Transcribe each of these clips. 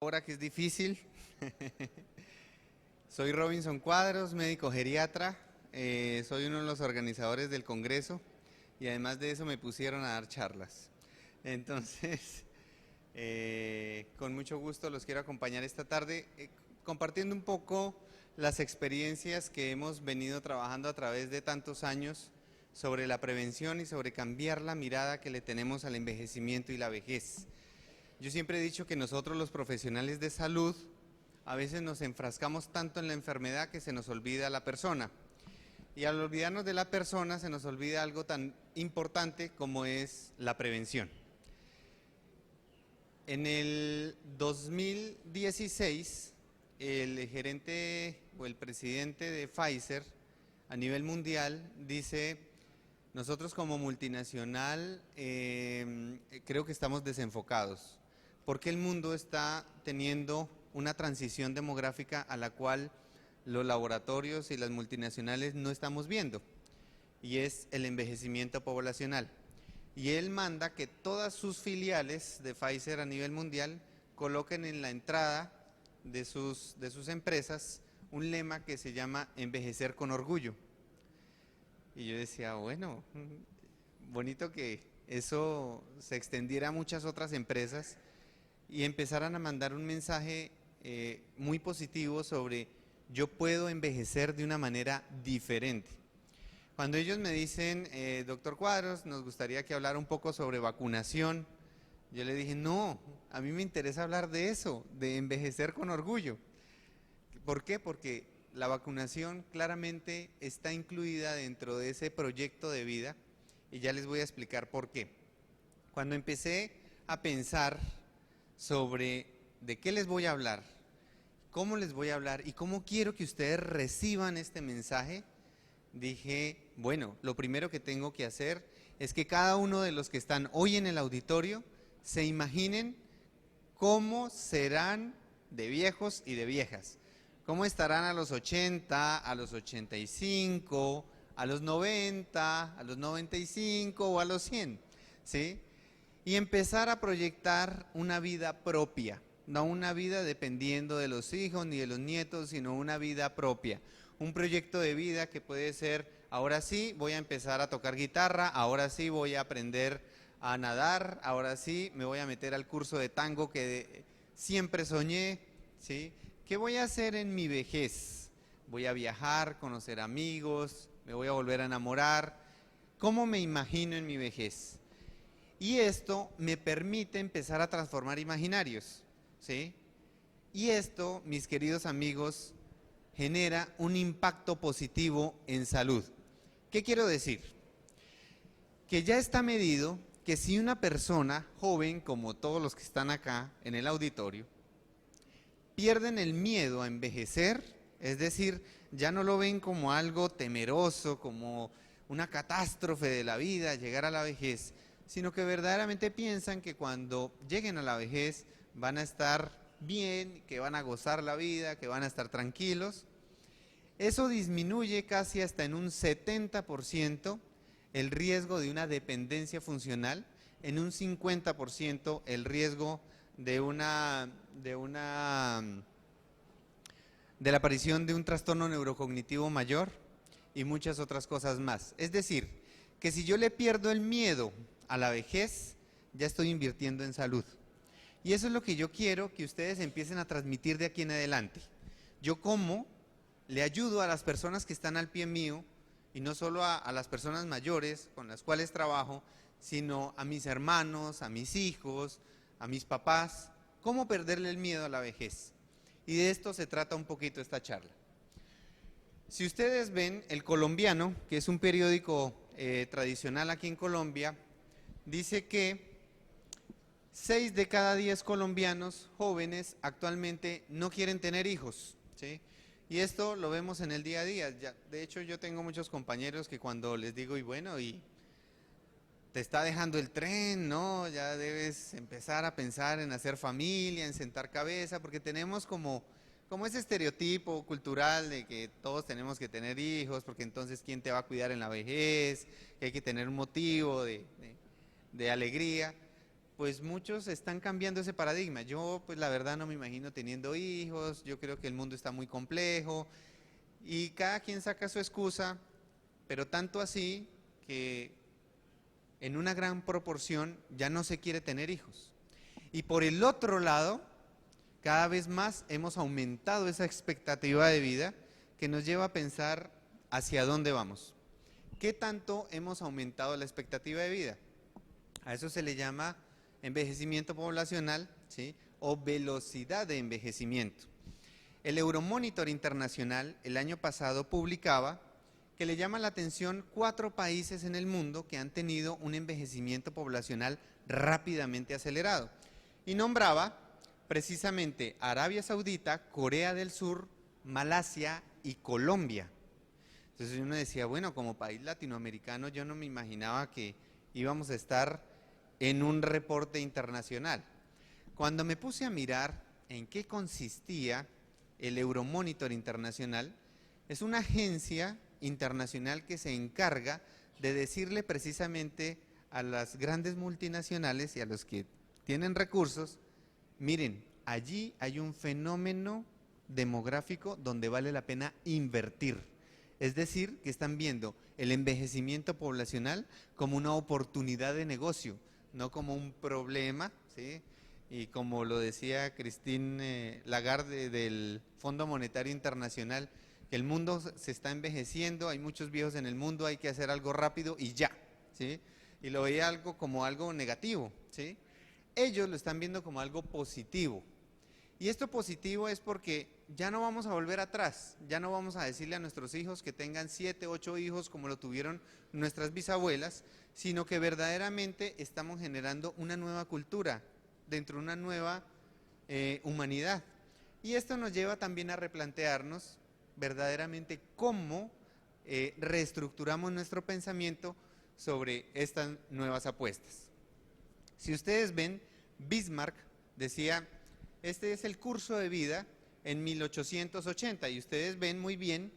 hora que es difícil. Soy Robinson Cuadros, médico geriatra, soy uno de los organizadores del Congreso y además de eso me pusieron a dar charlas. Entonces, con mucho gusto los quiero acompañar esta tarde compartiendo un poco las experiencias que hemos venido trabajando a través de tantos años sobre la prevención y sobre cambiar la mirada que le tenemos al envejecimiento y la vejez. Yo siempre he dicho que nosotros los profesionales de salud a veces nos enfrascamos tanto en la enfermedad que se nos olvida la persona. Y al olvidarnos de la persona se nos olvida algo tan importante como es la prevención. En el 2016, el gerente o el presidente de Pfizer a nivel mundial dice: nosotros como multinacional creo que estamos desenfocados, porque el mundo está teniendo una transición demográfica a la cual los laboratorios y las multinacionales no estamos viendo, y es el envejecimiento poblacional. Y él manda que todas sus filiales de Pfizer a nivel mundial coloquen en la entrada de sus empresas un lema que se llama envejecer con orgullo. Y yo decía, bueno, bonito que eso se extendiera a muchas otras empresas y empezaran a mandar un mensaje muy positivo sobre yo puedo envejecer de una manera diferente. Cuando ellos me dicen, doctor Cuadros, nos gustaría que hablara un poco sobre vacunación, yo le dije, no, a mí me interesa hablar de eso, de envejecer con orgullo. ¿Por qué? Porque la vacunación claramente está incluida dentro de ese proyecto de vida y ya les voy a explicar por qué. Cuando empecé a pensar sobre de qué les voy a hablar, cómo les voy a hablar y cómo quiero que ustedes reciban este mensaje, dije, bueno, lo primero que tengo que hacer es que cada uno de los que están hoy en el auditorio se imaginen cómo serán de viejos y de viejas. ¿Cómo estarán a los 80, a los 85, a los 90, a los 95 o a los 100? ¿Sí? Y empezar a proyectar una vida propia, no una vida dependiendo de los hijos ni de los nietos, sino una vida propia. Un proyecto de vida que puede ser, ahora sí voy a empezar a tocar guitarra, ahora sí voy a aprender a nadar, ahora sí me voy a meter al curso de tango que siempre soñé, ¿sí? ¿Qué voy a hacer en mi vejez? Voy a viajar, conocer amigos, me voy a volver a enamorar. ¿Cómo me imagino en mi vejez? Y esto me permite empezar a transformar imaginarios, ¿sí? Y esto, mis queridos amigos, genera un impacto positivo en salud. ¿Qué quiero decir? Que ya está medido que si una persona joven, como todos los que están acá en el auditorio, pierden el miedo a envejecer, es decir, ya no lo ven como algo temeroso, como una catástrofe de la vida, llegar a la vejez, sino que verdaderamente piensan que cuando lleguen a la vejez van a estar bien, que van a gozar la vida, que van a estar tranquilos. Eso disminuye casi hasta en un 70% el riesgo de una dependencia funcional, en un 50% el riesgo de la aparición de un trastorno neurocognitivo mayor y muchas otras cosas más. Es decir, que si yo le pierdo el miedo a la vejez, ya estoy invirtiendo en salud. Y eso es lo que yo quiero que ustedes empiecen a transmitir de aquí en adelante. Yo como le ayudo a las personas que están al pie mío, y no solo a las personas mayores con las cuales trabajo, sino a mis hermanos, a mis hijos, a mis papás, cómo perderle el miedo a la vejez. Y de esto se trata un poquito esta charla. Si ustedes ven El Colombiano, que es un periódico tradicional aquí en Colombia, dice que 6 de cada 10 colombianos jóvenes actualmente no quieren tener hijos, ¿sí? Y esto lo vemos en el día a día. De hecho, yo tengo muchos compañeros que cuando les digo, y bueno, y te está dejando el tren, ¿no? Ya debes empezar a pensar en hacer familia, en sentar cabeza, porque tenemos como ese estereotipo cultural de que todos tenemos que tener hijos, porque entonces ¿quién te va a cuidar en la vejez? Que hay que tener un motivo de alegría. pues muchos están cambiando ese paradigma. Yo, pues la verdad no me imagino teniendo hijos, yo creo que el mundo está muy complejo y cada quien saca su excusa, pero tanto así que en una gran proporción ya no se quiere tener hijos. Y por el otro lado, cada vez más hemos aumentado esa expectativa de vida que nos lleva a pensar hacia dónde vamos. ¿Qué tanto hemos aumentado la expectativa de vida? A eso se le llama envejecimiento poblacional, ¿sí? O velocidad de envejecimiento. El Euromonitor Internacional el año pasado publicaba que le llama la atención 4 países en el mundo que han tenido un envejecimiento poblacional rápidamente acelerado. Y nombraba precisamente Arabia Saudita, Corea del Sur, Malasia y Colombia. Entonces uno decía, bueno, como país latinoamericano yo no me imaginaba que íbamos a estar en un reporte internacional. Cuando me puse a mirar en qué consistía el Euromonitor Internacional, es una agencia internacional que se encarga de decirle precisamente a las grandes multinacionales y a los que tienen recursos, miren, allí hay un fenómeno demográfico donde vale la pena invertir. Es decir, que están viendo el envejecimiento poblacional como una oportunidad de negocio, no como un problema, ¿sí? Y como lo decía Christine Lagarde del Fondo Monetario Internacional, que el mundo se está envejeciendo, hay muchos viejos en el mundo, hay que hacer algo rápido y ya, ¿sí? Y lo veía como algo negativo, ¿sí? Ellos lo están viendo como algo positivo. Y esto positivo es porque ya no vamos a volver atrás, ya no vamos a decirle a nuestros hijos que tengan 7, 8 hijos como lo tuvieron nuestras bisabuelas, sino que verdaderamente estamos generando una nueva cultura dentro de una nueva humanidad. Y esto nos lleva también a replantearnos verdaderamente cómo reestructuramos nuestro pensamiento sobre estas nuevas apuestas. Si ustedes ven, Bismarck decía, este es el curso de vida en 1880 y ustedes ven muy bien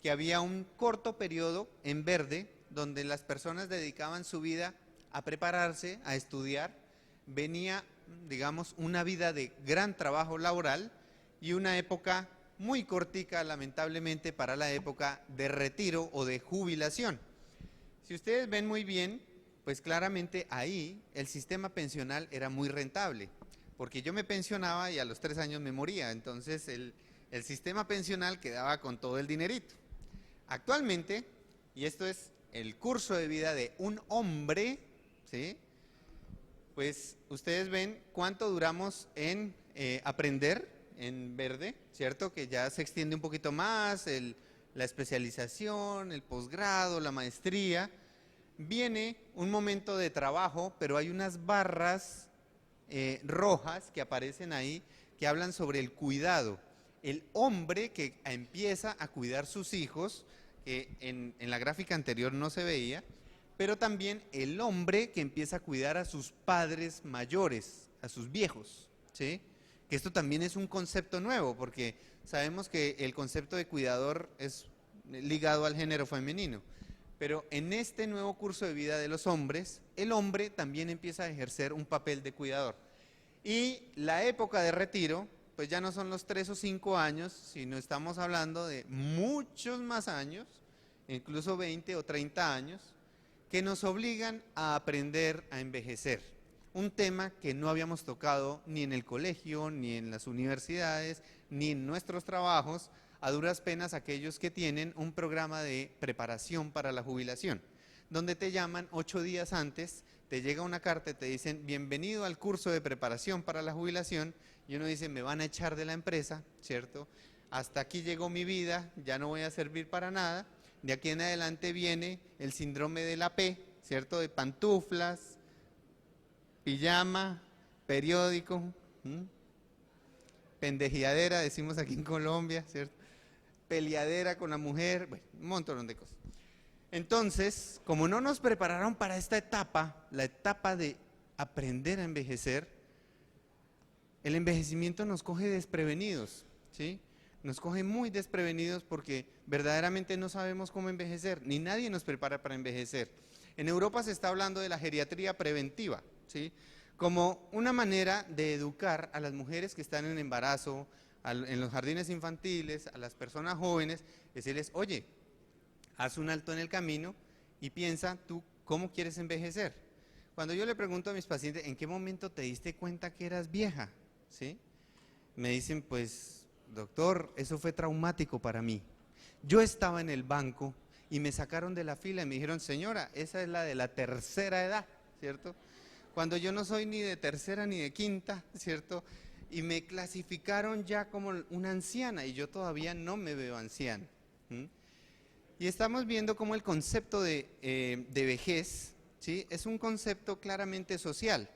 que había un corto periodo en verde donde las personas dedicaban su vida a prepararse, a estudiar, venía, digamos, una vida de gran trabajo laboral y una época muy cortica, lamentablemente, para la época de retiro o de jubilación. Si ustedes ven muy bien, pues claramente ahí el sistema pensional era muy rentable, porque yo me pensionaba y a los 3 años me moría, entonces el sistema pensional quedaba con todo el dinerito. Actualmente, y esto es el curso de vida de un hombre, ¿sí? Pues ustedes ven cuánto duramos en aprender en verde, ¿cierto? Que ya se extiende un poquito más, la especialización, el posgrado, la maestría. Viene un momento de trabajo, pero hay unas barras rojas que aparecen ahí que hablan sobre el cuidado. El hombre que empieza a cuidar sus hijos, en la gráfica anterior no se veía, pero también el hombre que empieza a cuidar a sus padres mayores, a sus viejos, ¿sí? Que esto también es un concepto nuevo, porque sabemos que el concepto de cuidador es ligado al género femenino. Pero en este nuevo curso de vida de los hombres, el hombre también empieza a ejercer un papel de cuidador. Y la época de retiro, pues ya no son los 3 o 5 años, sino estamos hablando de muchos más años, incluso 20 o 30 años, que nos obligan a aprender a envejecer. Un tema que no habíamos tocado ni en el colegio, ni en las universidades, ni en nuestros trabajos, a duras penas aquellos que tienen un programa de preparación para la jubilación, donde te llaman 8 días antes, te llega una carta y te dicen bienvenido al curso de preparación para la jubilación, y uno dice me van a echar de la empresa, ¿cierto? Hasta aquí llegó mi vida, ya no voy a servir para nada, de aquí en adelante viene el síndrome de la P, ¿cierto? De pantuflas, pijama, periódico, pendejiadera, decimos aquí en Colombia, ¿cierto? Peleadera con la mujer, bueno, un montón de cosas. Entonces, como no nos prepararon para esta etapa, la etapa de aprender a envejecer, el envejecimiento nos coge desprevenidos, ¿sí? Nos coge muy desprevenidos porque verdaderamente no sabemos cómo envejecer, ni nadie nos prepara para envejecer. En Europa se está hablando de la geriatría preventiva, ¿sí? como una manera de educar a las mujeres que están en embarazo, en los jardines infantiles, a las personas jóvenes, decirles, oye, haz un alto en el camino y piensa tú cómo quieres envejecer. Cuando yo le pregunto a mis pacientes, ¿en qué momento te diste cuenta que eras vieja? ¿Sí? Me dicen, pues, doctor, eso fue traumático para mí. Yo estaba en el banco y me sacaron de la fila y me dijeron, señora, esa es la de la tercera edad, ¿cierto? Cuando yo no soy ni de tercera ni de quinta, ¿cierto? Y me clasificaron ya como una anciana y yo todavía no me veo anciana. Y estamos viendo cómo el concepto de vejez, ¿sí? Es un concepto claramente social.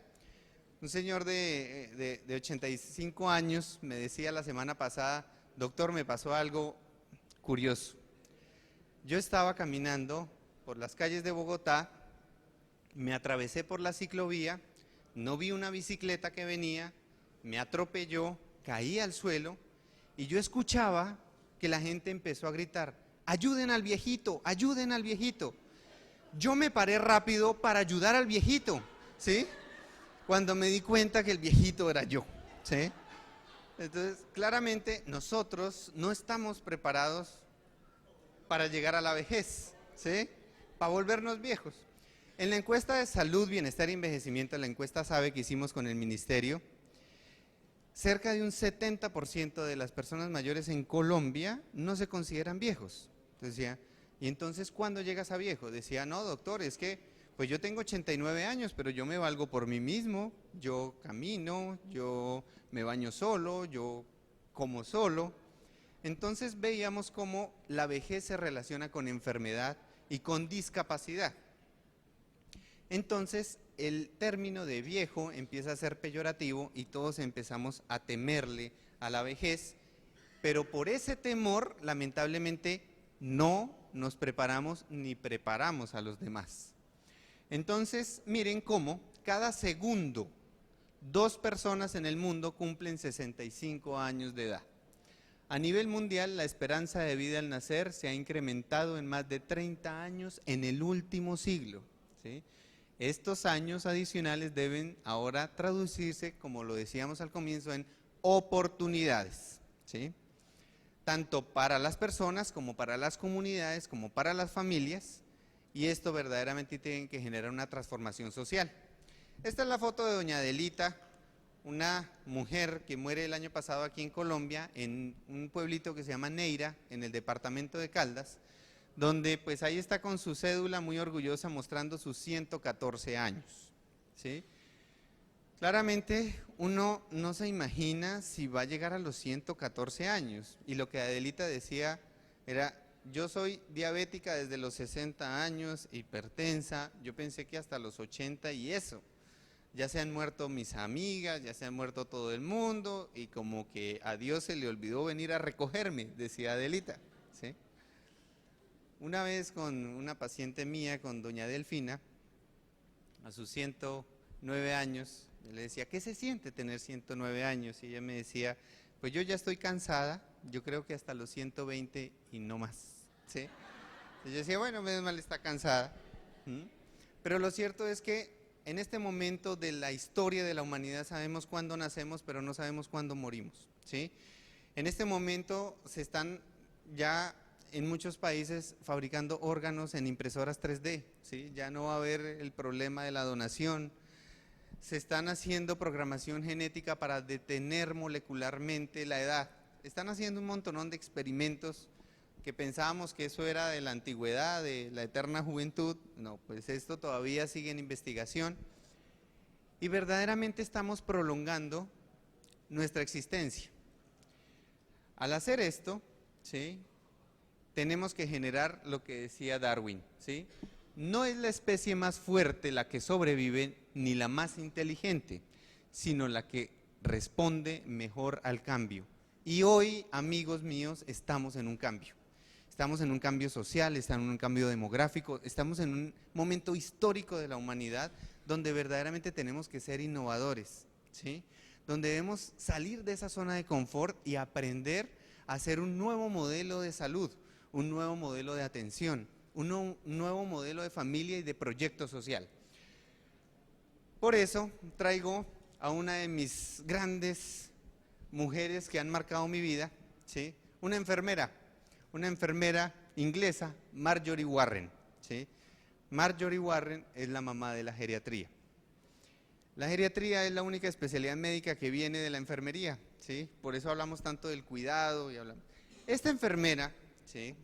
Un señor de 85 años me decía la semana pasada, doctor, me pasó algo curioso. Yo estaba caminando por las calles de Bogotá, me atravesé por la ciclovía, no vi una bicicleta que venía, me atropelló, caí al suelo y yo escuchaba que la gente empezó a gritar, ayuden al viejito, ayuden al viejito. Yo me paré rápido para ayudar al viejito, ¿sí? Cuando me di cuenta que el viejito era yo, ¿sí? Entonces, claramente nosotros no estamos preparados para llegar a la vejez, ¿sí? Para volvernos viejos. En la encuesta de salud, bienestar y envejecimiento, la encuesta SABE que hicimos con el ministerio, cerca de un 70% de las personas mayores en Colombia no se consideran viejos. Entonces decía, ¿y entonces cuándo llegas a viejo? Decía, no, doctor, es que pues yo tengo 89 años, pero yo me valgo por mí mismo, yo camino, yo me baño solo, yo como solo. Entonces veíamos cómo la vejez se relaciona con enfermedad y con discapacidad. Entonces el término de viejo empieza a ser peyorativo y todos empezamos a temerle a la vejez, pero por ese temor lamentablemente no nos preparamos ni preparamos a los demás. Entonces miren cómo cada segundo 2 personas en el mundo cumplen 65 años de edad. A nivel mundial, la esperanza de vida al nacer se ha incrementado en más de 30 años en el último siglo, ¿sí? Estos años adicionales deben ahora traducirse, como lo decíamos al comienzo, en oportunidades, ¿sí? Tanto para las personas, como para las comunidades, como para las familias, y esto verdaderamente tiene que generar una transformación social. Esta es la foto de doña Adelita, una mujer que muere el año pasado aquí en Colombia, en un pueblito que se llama Neira, en el departamento de Caldas, donde pues ahí está con su cédula muy orgullosa mostrando sus 114 años, ¿sí? Claramente uno no se imagina si va a llegar a los 114 años, y lo que Adelita decía era, yo soy diabética desde los 60 años, hipertensa, yo pensé que hasta los 80 y eso. Ya se han muerto mis amigas, ya se han muerto todo el mundo y como que a Dios se le olvidó venir a recogerme, decía Adelita, ¿sí? Una vez con una paciente mía, con doña Delfina, a sus 109 años, yo le decía, ¿qué se siente tener 109 años? Y ella me decía, pues yo ya estoy cansada, yo creo que hasta los 120 y no más, ¿sí? Y yo decía, bueno, menos mal está cansada. Pero lo cierto es que en este momento de la historia de la humanidad sabemos cuándo nacemos, pero no sabemos cuándo morimos, ¿sí? En este momento se están ya en muchos países fabricando órganos en impresoras 3D, ¿sí? Ya no va a haber el problema de la donación. Se están haciendo programación genética para detener molecularmente la edad. Están haciendo un montonón de experimentos que pensábamos que eso era de la antigüedad, de la eterna juventud. No, pues esto todavía sigue en investigación y verdaderamente estamos prolongando nuestra existencia. Al hacer esto, ¿sí?, tenemos que generar lo que decía Darwin, ¿sí? No es la especie más fuerte la que sobrevive ni la más inteligente, sino la que responde mejor al cambio. Y hoy, amigos míos, estamos en un cambio. Estamos en un cambio social, estamos en un cambio demográfico, estamos en un momento histórico de la humanidad donde verdaderamente tenemos que ser innovadores, ¿sí? Donde debemos salir de esa zona de confort y aprender a hacer un nuevo modelo de salud, un nuevo modelo de atención, un nuevo modelo de familia y de proyecto social. Por eso traigo a una de mis grandes mujeres que han marcado mi vida, ¿sí? Una enfermera inglesa, Marjorie Warren, ¿sí? Marjorie Warren es la mamá de la geriatría. La geriatría es la única especialidad médica que viene de la enfermería, ¿sí? Por eso hablamos tanto del cuidado y hablamos. Esta enfermera, ¿sí?,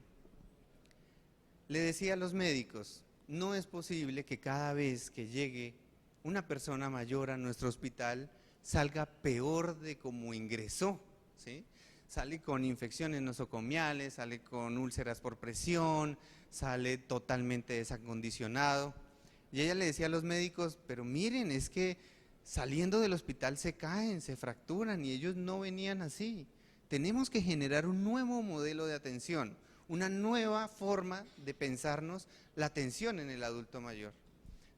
le decía a los médicos: no es posible que cada vez que llegue una persona mayor a nuestro hospital salga peor de como ingresó, ¿sí? Sale con infecciones nosocomiales, sale con úlceras por presión, sale totalmente desacondicionado. Y ella le decía a los médicos: pero miren, es que saliendo del hospital se caen, se fracturan, y ellos no venían así. Tenemos que generar un nuevo modelo de atención, una nueva forma de pensarnos la atención en el adulto mayor.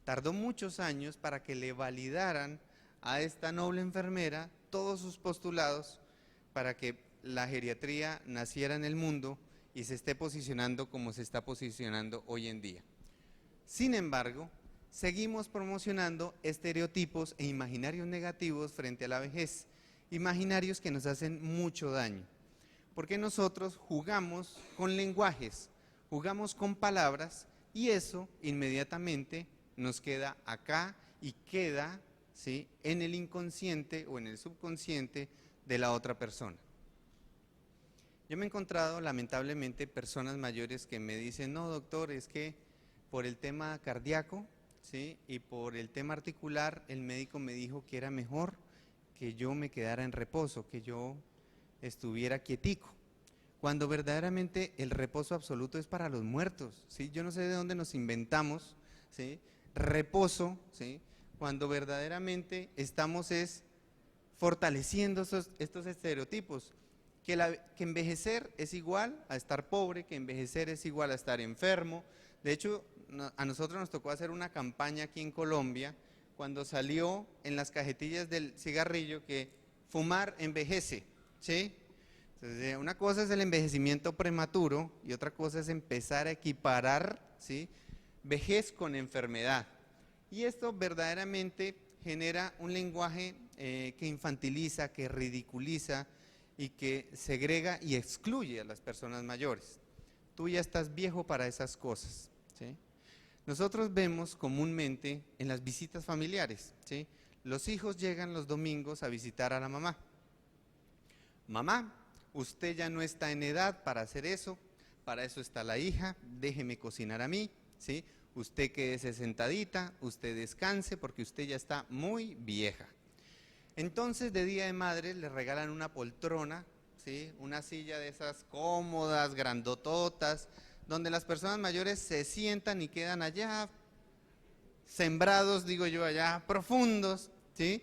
Tardó muchos años para que le validaran a esta noble enfermera todos sus postulados para que la geriatría naciera en el mundo y se esté posicionando como se está posicionando hoy en día. Sin embargo, seguimos promocionando estereotipos e imaginarios negativos frente a la vejez, imaginarios que nos hacen mucho daño, porque nosotros jugamos con lenguajes, jugamos con palabras, y eso inmediatamente nos queda acá y queda, ¿sí?, en el inconsciente o en el subconsciente de la otra persona. Yo me he encontrado lamentablemente personas mayores que me dicen: no, doctor, es que por el tema cardíaco, ¿sí?, y por el tema articular, el médico me dijo que era mejor que yo me quedara en reposo, que yo estuviera quietico, cuando verdaderamente el reposo absoluto es para los muertos, ¿sí? Yo no sé de dónde nos inventamos, ¿sí?, reposo, ¿sí?, cuando verdaderamente estamos fortaleciendo estos estereotipos, que envejecer es igual a estar pobre, que envejecer es igual a estar enfermo. De hecho, a nosotros nos tocó hacer una campaña aquí en Colombia, cuando salió en las cajetillas del cigarrillo que fumar envejece, ¿sí? Entonces, una cosa es el envejecimiento prematuro y otra cosa es empezar a equiparar, ¿sí?, vejez con enfermedad. Y esto verdaderamente genera un lenguaje que infantiliza, que ridiculiza y que segrega y excluye a las personas mayores. Tú ya estás viejo para esas cosas, ¿sí? Nosotros vemos comúnmente en las visitas familiares, ¿sí?, los hijos llegan los domingos a visitar a la mamá. Mamá, usted ya no está en edad para hacer eso, para eso está la hija, déjeme cocinar a mí, ¿sí? Usted quédese sentadita, usted descanse porque usted ya está muy vieja. Entonces, de Día de Madres le regalan una poltrona, ¿sí?, una silla de esas cómodas, grandototas, donde las personas mayores se sientan y quedan allá sembrados, digo yo, allá profundos, ¿sí?,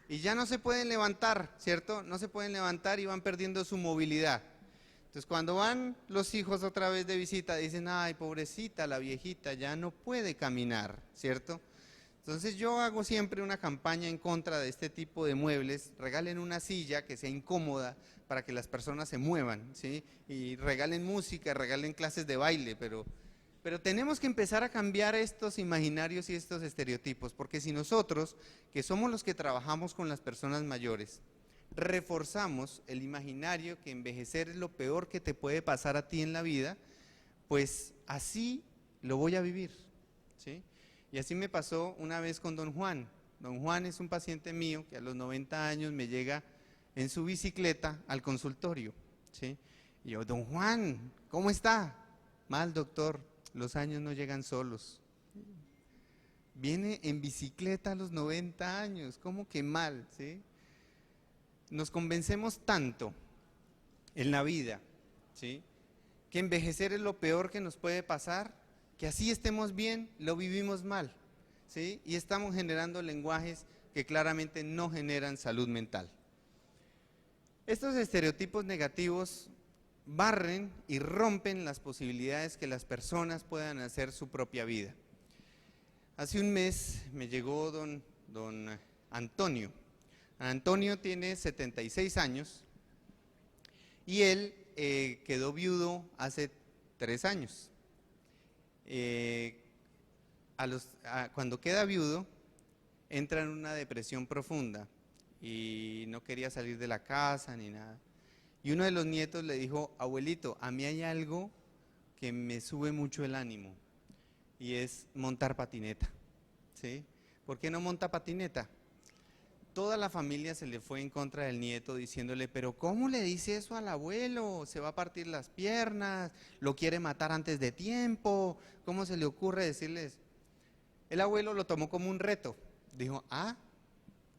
y ya no se pueden levantar, ¿cierto? No se pueden levantar y van perdiendo su movilidad. Entonces, cuando van los hijos otra vez de visita, dicen: ay, pobrecita la viejita, ya no puede caminar, ¿cierto? Entonces, yo hago siempre una campaña en contra de este tipo de muebles. Regalen una silla que sea incómoda para que las personas se muevan, ¿sí? Y regalen música, regalen clases de baile, pero tenemos que empezar a cambiar estos imaginarios y estos estereotipos, porque si nosotros, que somos los que trabajamos con las personas mayores, reforzamos el imaginario que envejecer es lo peor que te puede pasar a ti en la vida, pues así lo voy a vivir, ¿sí? Y así me pasó una vez con don Juan. Don Juan es un paciente mío que a los 90 años me llega en su bicicleta al consultorio, ¿sí? Y yo: don Juan, ¿cómo está? Mal, doctor, los años no llegan solos. Viene en bicicleta a los 90 años, ¿cómo que mal? ¿Sí? Nos convencemos tanto en la vida, ¿sí?, que envejecer es lo peor que nos puede pasar, que así estemos bien, lo vivimos mal, ¿sí?, y estamos generando lenguajes que claramente no generan salud mental. Estos estereotipos negativos barren y rompen las posibilidades que las personas puedan hacer su propia vida. Hace un mes me llegó don Antonio. Antonio tiene 76 años y él quedó viudo hace 3 años. Cuando queda viudo, entra en una depresión profunda y no quería salir de la casa ni nada. Y uno de los nietos le dijo, abuelito, a mí hay algo que me sube mucho el ánimo y es montar patineta, ¿sí? ¿Por qué no monta patineta? Toda la familia se le fue en contra del nieto diciéndole, pero ¿cómo le dice eso al abuelo? Se va a partir las piernas, lo quiere matar antes de tiempo, ¿cómo se le ocurre decirles? El abuelo lo tomó como un reto, dijo,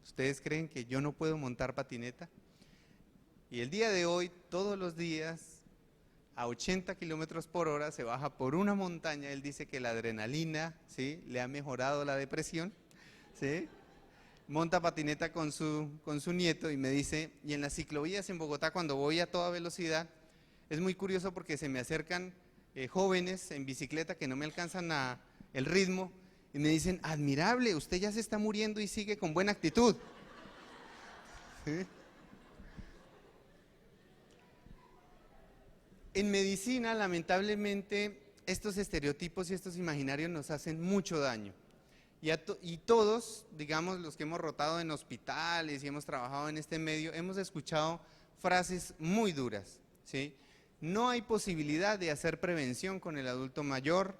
¿ustedes creen que yo no puedo montar patineta? Y el día de hoy, todos los días, a 80 kilómetros por hora, se baja por una montaña. Él dice que la adrenalina, ¿sí?, le ha mejorado la depresión, ¿sí? Monta patineta con su nieto y me dice, y en las ciclovías en Bogotá, cuando voy a toda velocidad, es muy curioso porque se me acercan jóvenes en bicicleta que no me alcanzan el ritmo y me dicen, admirable, usted ya se está muriendo y sigue con buena actitud. ¿Sí? En medicina, lamentablemente, estos estereotipos y estos imaginarios nos hacen mucho daño. Y todos, digamos, los que hemos rotado en hospitales y hemos trabajado en este medio, hemos escuchado frases muy duras, ¿sí? No hay posibilidad de hacer prevención con el adulto mayor.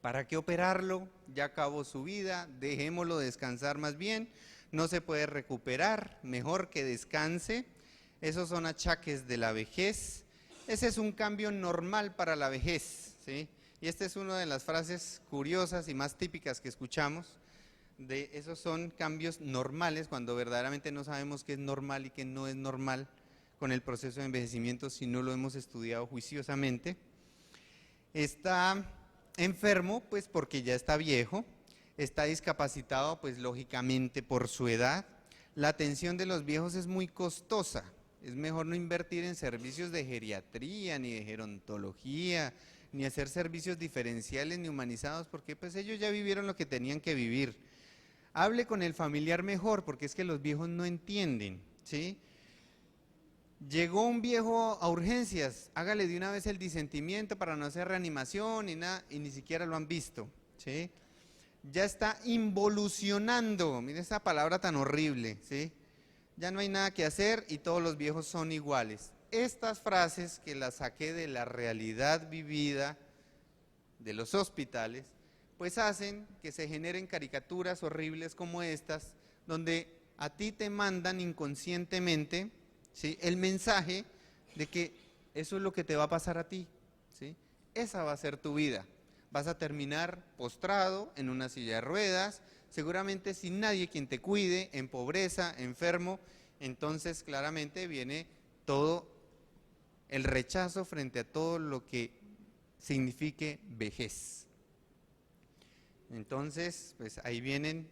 ¿Para qué operarlo? Ya acabó su vida, dejémoslo descansar más bien, no se puede recuperar, mejor que descanse. Esos son achaques de la vejez. Ese es un cambio normal para la vejez, ¿sí? Y esta es una de las frases curiosas y más típicas que escuchamos. Esos son cambios normales, cuando verdaderamente no sabemos qué es normal y qué no es normal con el proceso de envejecimiento si no lo hemos estudiado juiciosamente. Está enfermo, pues porque ya está viejo. Está discapacitado, pues lógicamente por su edad. La atención de los viejos es muy costosa. Es mejor no invertir en servicios de geriatría, ni de gerontología, ni hacer servicios diferenciales ni humanizados, porque pues ellos ya vivieron lo que tenían que vivir. Hable con el familiar mejor, porque es que los viejos no entienden, ¿sí? Llegó un viejo a urgencias, hágale de una vez el disentimiento para no hacer reanimación ni nada, y ni siquiera lo han visto, ¿sí? Ya está involucionando, mire esa palabra tan horrible, ¿sí? Ya no hay nada que hacer y todos los viejos son iguales. Estas frases, que las saqué de la realidad vivida de los hospitales, pues hacen que se generen caricaturas horribles como estas, donde a ti te mandan inconscientemente, ¿sí?, el mensaje de que eso es lo que te va a pasar a ti, ¿sí? Esa va a ser tu vida. Vas a terminar postrado en una silla de ruedas, seguramente sin nadie quien te cuide, en pobreza, enfermo. Entonces claramente viene todo el rechazo frente a todo lo que signifique vejez. Entonces, pues ahí vienen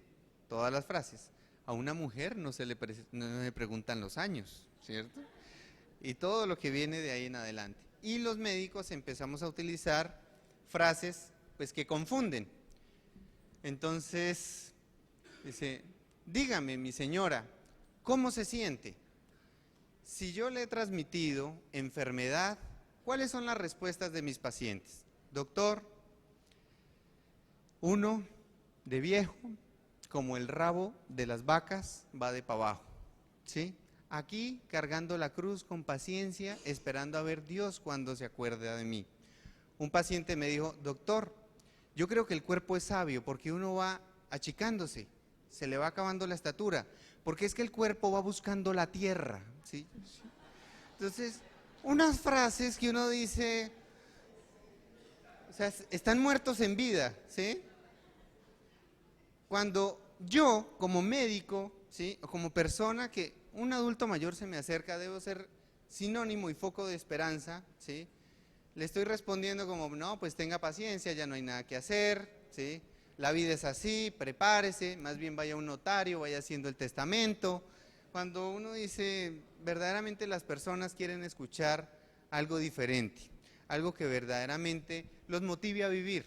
todas las frases. A una mujer no se le preguntan los años, ¿cierto? Y todo lo que viene de ahí en adelante. Y los médicos empezamos a utilizar frases pues que confunden. Entonces, dice, dígame, mi señora, ¿cómo se siente? Si yo le he transmitido enfermedad, ¿cuáles son las respuestas de mis pacientes? Doctor, uno de viejo, como el rabo de las vacas, va de para abajo, ¿sí? Aquí cargando la cruz con paciencia, esperando a ver Dios cuando se acuerda de mí. Un paciente me dijo, doctor, yo creo que el cuerpo es sabio porque uno va achicándose, se le va acabando la estatura, porque es que el cuerpo va buscando la tierra, ¿sí? Entonces, unas frases que uno dice, o sea, están muertos en vida, ¿sí? Cuando yo, como médico, ¿sí?, o como persona que un adulto mayor se me acerca, debo ser sinónimo y foco de esperanza, ¿sí? Le estoy respondiendo como, no, pues tenga paciencia, ya no hay nada que hacer, ¿sí? La vida es así, prepárese, más bien vaya a un notario, vaya haciendo el testamento. Cuando uno dice, verdaderamente las personas quieren escuchar algo diferente, algo que verdaderamente los motive a vivir,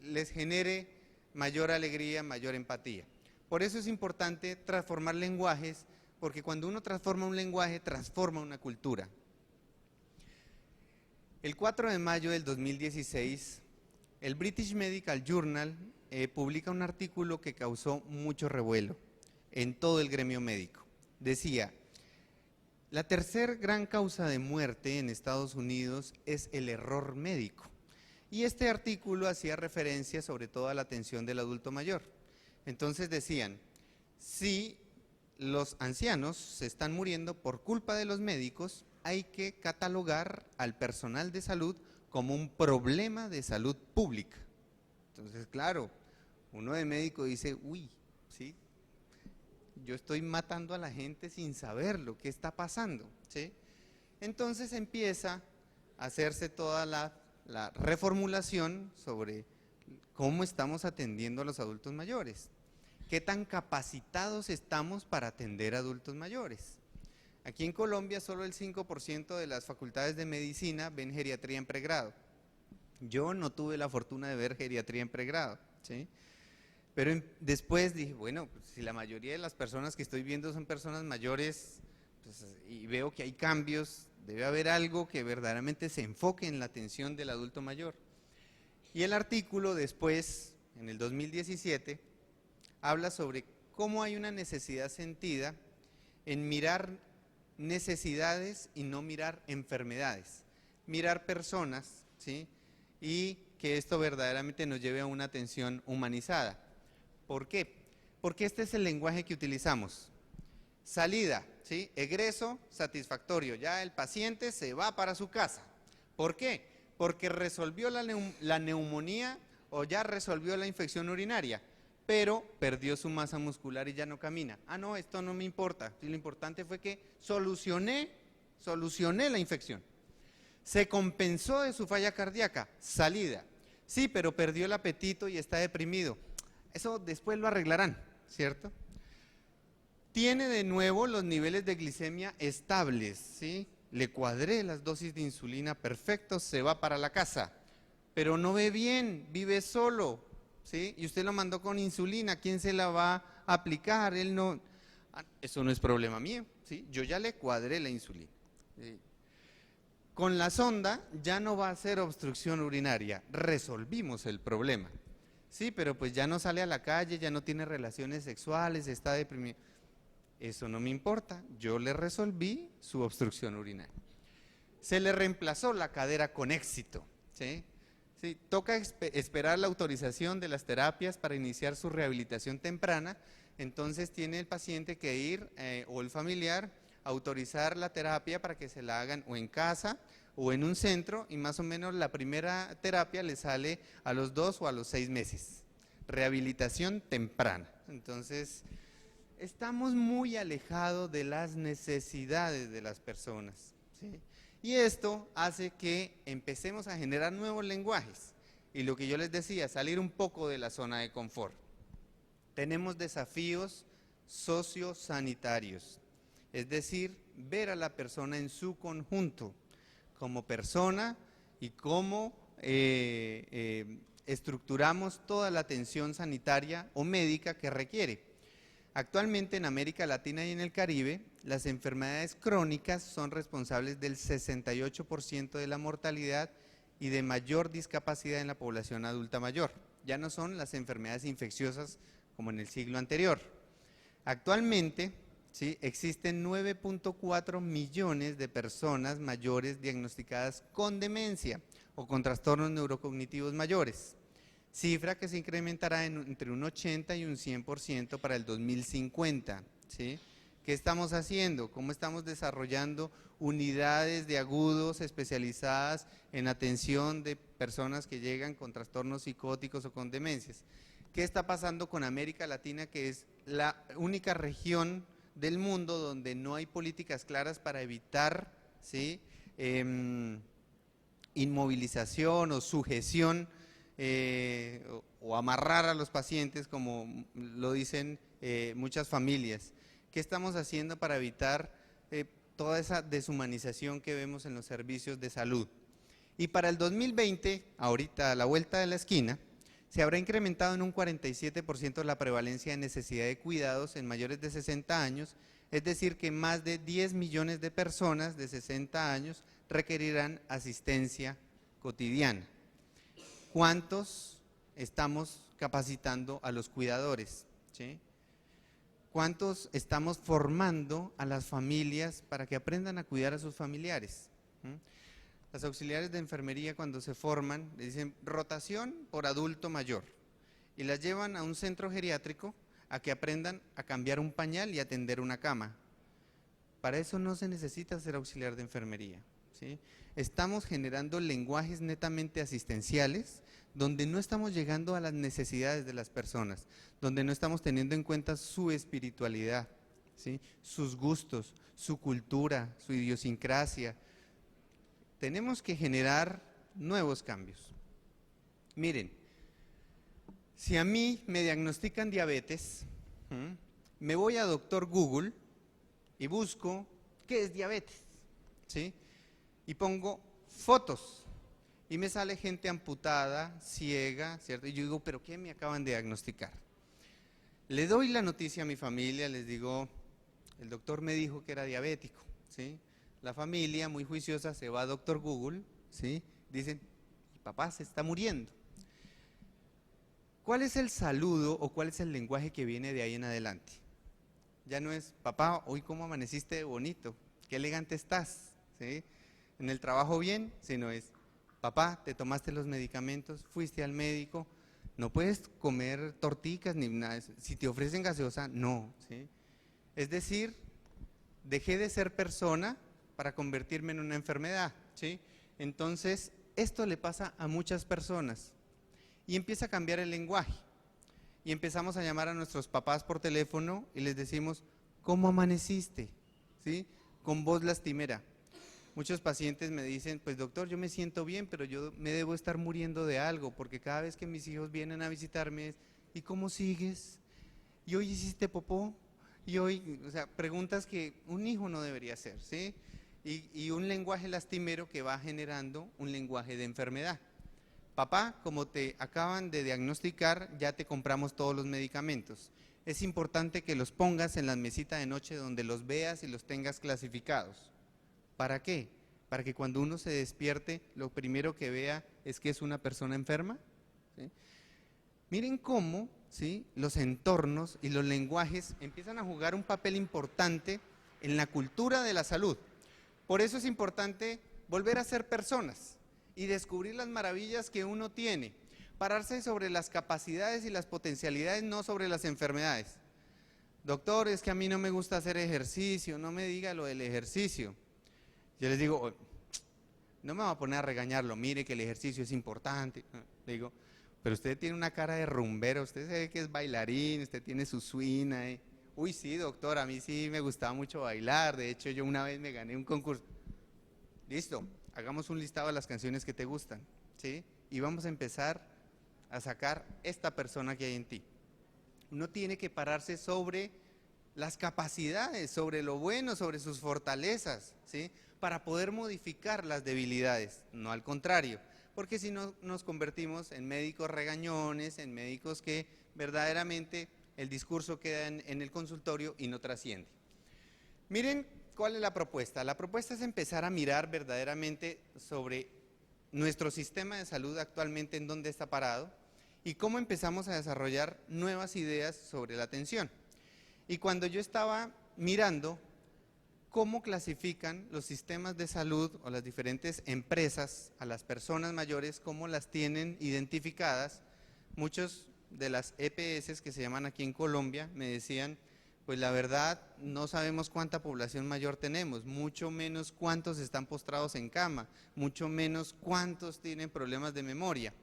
les genere mayor alegría, mayor empatía. Por eso es importante transformar lenguajes, porque cuando uno transforma un lenguaje, transforma una cultura. El 4 de mayo del 2016, el British Medical Journal publica un artículo que causó mucho revuelo en todo el gremio médico. Decía: la tercera gran causa de muerte en Estados Unidos es el error médico. Y este artículo hacía referencia sobre todo a la atención del adulto mayor. Entonces decían, si los ancianos se están muriendo por culpa de los médicos, hay que catalogar al personal de salud como un problema de salud pública. Entonces, claro, uno de médico dice, uy, ¿sí? Yo estoy matando a la gente sin saber lo que está pasando, ¿sí? Entonces empieza a hacerse toda la reformulación sobre cómo estamos atendiendo a los adultos mayores. ¿Qué tan capacitados estamos para atender a adultos mayores? Aquí en Colombia solo el 5% de las facultades de medicina ven geriatría en pregrado. Yo no tuve la fortuna de ver geriatría en pregrado, ¿sí? Pero después dije, bueno, pues si la mayoría de las personas que estoy viendo son personas mayores, pues, y veo que hay cambios, debe haber algo que verdaderamente se enfoque en la atención del adulto mayor. Y el artículo después, en el 2017, habla sobre cómo hay una necesidad sentida en mirar necesidades y no mirar enfermedades, mirar personas, ¿sí? Y que esto verdaderamente nos lleve a una atención humanizada. ¿Por qué? Porque este es el lenguaje que utilizamos. Salida, ¿sí? Egreso satisfactorio, ya el paciente se va para su casa. ¿Por qué? Porque resolvió la neumonía o ya resolvió la infección urinaria, pero perdió su masa muscular y ya no camina. Ah, no, esto no me importa. Lo importante fue que solucioné la infección. Se compensó de su falla cardíaca, salida. Sí, pero perdió el apetito y está deprimido. Eso después lo arreglarán, ¿cierto? Tiene de nuevo los niveles de glicemia estables, ¿sí? Le cuadré las dosis de insulina perfecto, se va para la casa, pero no ve bien, vive solo, ¿sí? Y usted lo mandó con insulina, ¿quién se la va a aplicar? Él no, eso no es problema mío, ¿sí? Yo ya le cuadré la insulina. ¿Sí? Con la sonda ya no va a ser obstrucción urinaria, resolvimos el problema, ¿sí? Pero pues ya no sale a la calle, ya no tiene relaciones sexuales, está deprimido. Eso no me importa, yo le resolví su obstrucción urinaria. Se le reemplazó la cadera con éxito, ¿sí? Sí, toca esperar la autorización de las terapias para iniciar su rehabilitación temprana, entonces tiene el paciente que ir, o el familiar, a autorizar la terapia para que se la hagan o en casa o en un centro, y más o menos la primera terapia le sale a los 2 o a los 6 meses. Rehabilitación temprana. Entonces, estamos muy alejados de las necesidades de las personas, ¿sí? Y esto hace que empecemos a generar nuevos lenguajes. Y lo que yo les decía, salir un poco de la zona de confort. Tenemos desafíos sociosanitarios, es decir, ver a la persona en su conjunto, como persona y cómo estructuramos toda la atención sanitaria o médica que requiere. Actualmente en América Latina y en el Caribe, las enfermedades crónicas son responsables del 68% de la mortalidad y de mayor discapacidad en la población adulta mayor. Ya no son las enfermedades infecciosas como en el siglo anterior. Actualmente, ¿sí?, existen 9.4 millones de personas mayores diagnosticadas con demencia o con trastornos neurocognitivos mayores, cifra que se incrementará entre un 80 y un 100% para el 2050, ¿sí? ¿Qué estamos haciendo? ¿Cómo estamos desarrollando unidades de agudos especializadas en atención de personas que llegan con trastornos psicóticos o con demencias? ¿Qué está pasando con América Latina, que es la única región del mundo donde no hay políticas claras para evitar, ¿sí?, inmovilización o sujeción o amarrar a los pacientes, como lo dicen muchas familias? ¿Qué estamos haciendo para evitar toda esa deshumanización que vemos en los servicios de salud? Y para el 2020, ahorita a la vuelta de la esquina, se habrá incrementado en un 47% la prevalencia de necesidad de cuidados en mayores de 60 años, es decir, que más de 10 millones de personas de 60 años requerirán asistencia cotidiana. ¿Cuántos estamos capacitando a los cuidadores? ¿Sí? ¿Cuántos estamos formando a las familias para que aprendan a cuidar a sus familiares? ¿Mm? Las auxiliares de enfermería, cuando se forman, le dicen rotación por adulto mayor y las llevan a un centro geriátrico a que aprendan a cambiar un pañal y atender una cama. Para eso no se necesita ser auxiliar de enfermería, ¿sí? Estamos generando lenguajes netamente asistenciales donde no estamos llegando a las necesidades de las personas, donde no estamos teniendo en cuenta su espiritualidad, ¿sí? Sus gustos, su cultura, su idiosincrasia. Tenemos que generar nuevos cambios. Miren, si a mí me diagnostican diabetes, me voy a Doctor Google y busco qué es diabetes, ¿sí? Y pongo fotos y me sale gente amputada, ciega, ¿cierto? Y yo digo, ¿pero qué me acaban de diagnosticar? Le doy la noticia a mi familia, les digo, el doctor me dijo que era diabético, ¿sí? La familia, muy juiciosa, se va a Doctor Google, ¿sí? Dicen, papá se está muriendo. ¿Cuál es el saludo o cuál es el lenguaje que viene de ahí en adelante? Ya no es, papá, hoy cómo amaneciste de bonito, qué elegante estás, ¿sí? En el trabajo bien, sino es, papá, te tomaste los medicamentos, fuiste al médico, no puedes comer torticas ni nada, si te ofrecen gaseosa, no, ¿sí? Es decir, dejé de ser persona para convertirme en una enfermedad, ¿sí? Entonces, esto le pasa a muchas personas y empieza a cambiar el lenguaje. Y empezamos a llamar a nuestros papás por teléfono y les decimos, ¿cómo amaneciste? ¿Sí? Con voz lastimera. Muchos pacientes me dicen, pues doctor, yo me siento bien, pero yo me debo estar muriendo de algo, porque cada vez que mis hijos vienen a visitarme, ¿y cómo sigues? ¿Y hoy hiciste popó? Y hoy, o sea, preguntas que un hijo no debería hacer, ¿sí? Y un lenguaje lastimero que va generando un lenguaje de enfermedad. Papá, como te acaban de diagnosticar, ya te compramos todos los medicamentos. Es importante que los pongas en la mesita de noche donde los veas y los tengas clasificados. ¿Para qué? Para que cuando uno se despierte, lo primero que vea es que es una persona enferma, ¿sí? Miren cómo, ¿sí?, los entornos y los lenguajes empiezan a jugar un papel importante en la cultura de la salud. Por eso es importante volver a ser personas y descubrir las maravillas que uno tiene, pararse sobre las capacidades y las potencialidades, no sobre las enfermedades. Doctor, es que a mí no me gusta hacer ejercicio, no me diga lo del ejercicio. Yo les digo, no me voy a poner a regañarlo, mire que el ejercicio es importante. Le digo, pero usted tiene una cara de rumbero, usted se ve que es bailarín, usted tiene su swing ahí. Uy, sí, doctor, a mí sí me gustaba mucho bailar, de hecho yo una vez me gané un concurso. Listo, hagamos un listado de las canciones que te gustan, ¿sí? Y vamos a empezar a sacar esta persona que hay en ti. Uno tiene que pararse sobre las capacidades, sobre lo bueno, sobre sus fortalezas, ¿sí?, para poder modificar las debilidades, no al contrario, porque si no nos convertimos en médicos regañones, en médicos que verdaderamente el discurso queda en el consultorio y no trasciende. Miren cuál es la propuesta. La propuesta es empezar a mirar verdaderamente sobre nuestro sistema de salud actualmente, en dónde está parado y cómo empezamos a desarrollar nuevas ideas sobre la atención. Y cuando yo estaba mirando cómo clasifican los sistemas de salud o las diferentes empresas a las personas mayores, cómo las tienen identificadas, muchos de las EPS que se llaman aquí en Colombia me decían, pues la verdad no sabemos cuánta población mayor tenemos, mucho menos cuántos están postrados en cama, mucho menos cuántos tienen problemas de memoria,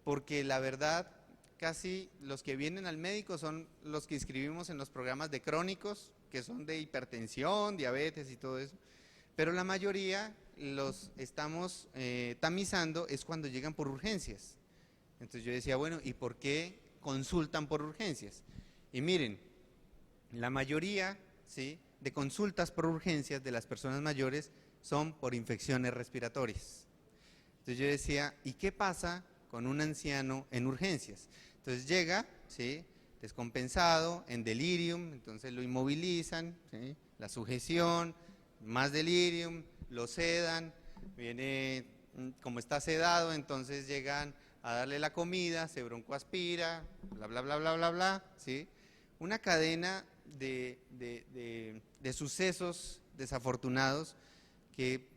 porque la verdad casi los que vienen al médico son los que inscribimos en los programas de crónicos, que son de hipertensión, diabetes y todo eso, pero la mayoría los estamos tamizando es cuando llegan por urgencias. Entonces yo decía, bueno, ¿y por qué consultan por urgencias? Y miren, la mayoría, ¿sí?, de consultas por urgencias de las personas mayores son por infecciones respiratorias. Entonces yo decía, ¿y qué pasa con un anciano en urgencias? Entonces llega, ¿sí?, descompensado, en delirium, entonces lo inmovilizan, ¿sí?, la sujeción, más delirium, lo sedan, viene, como está sedado, entonces llegan a darle la comida, se broncoaspira, bla, bla, bla, bla, bla, bla, ¿sí? Una cadena de sucesos desafortunados que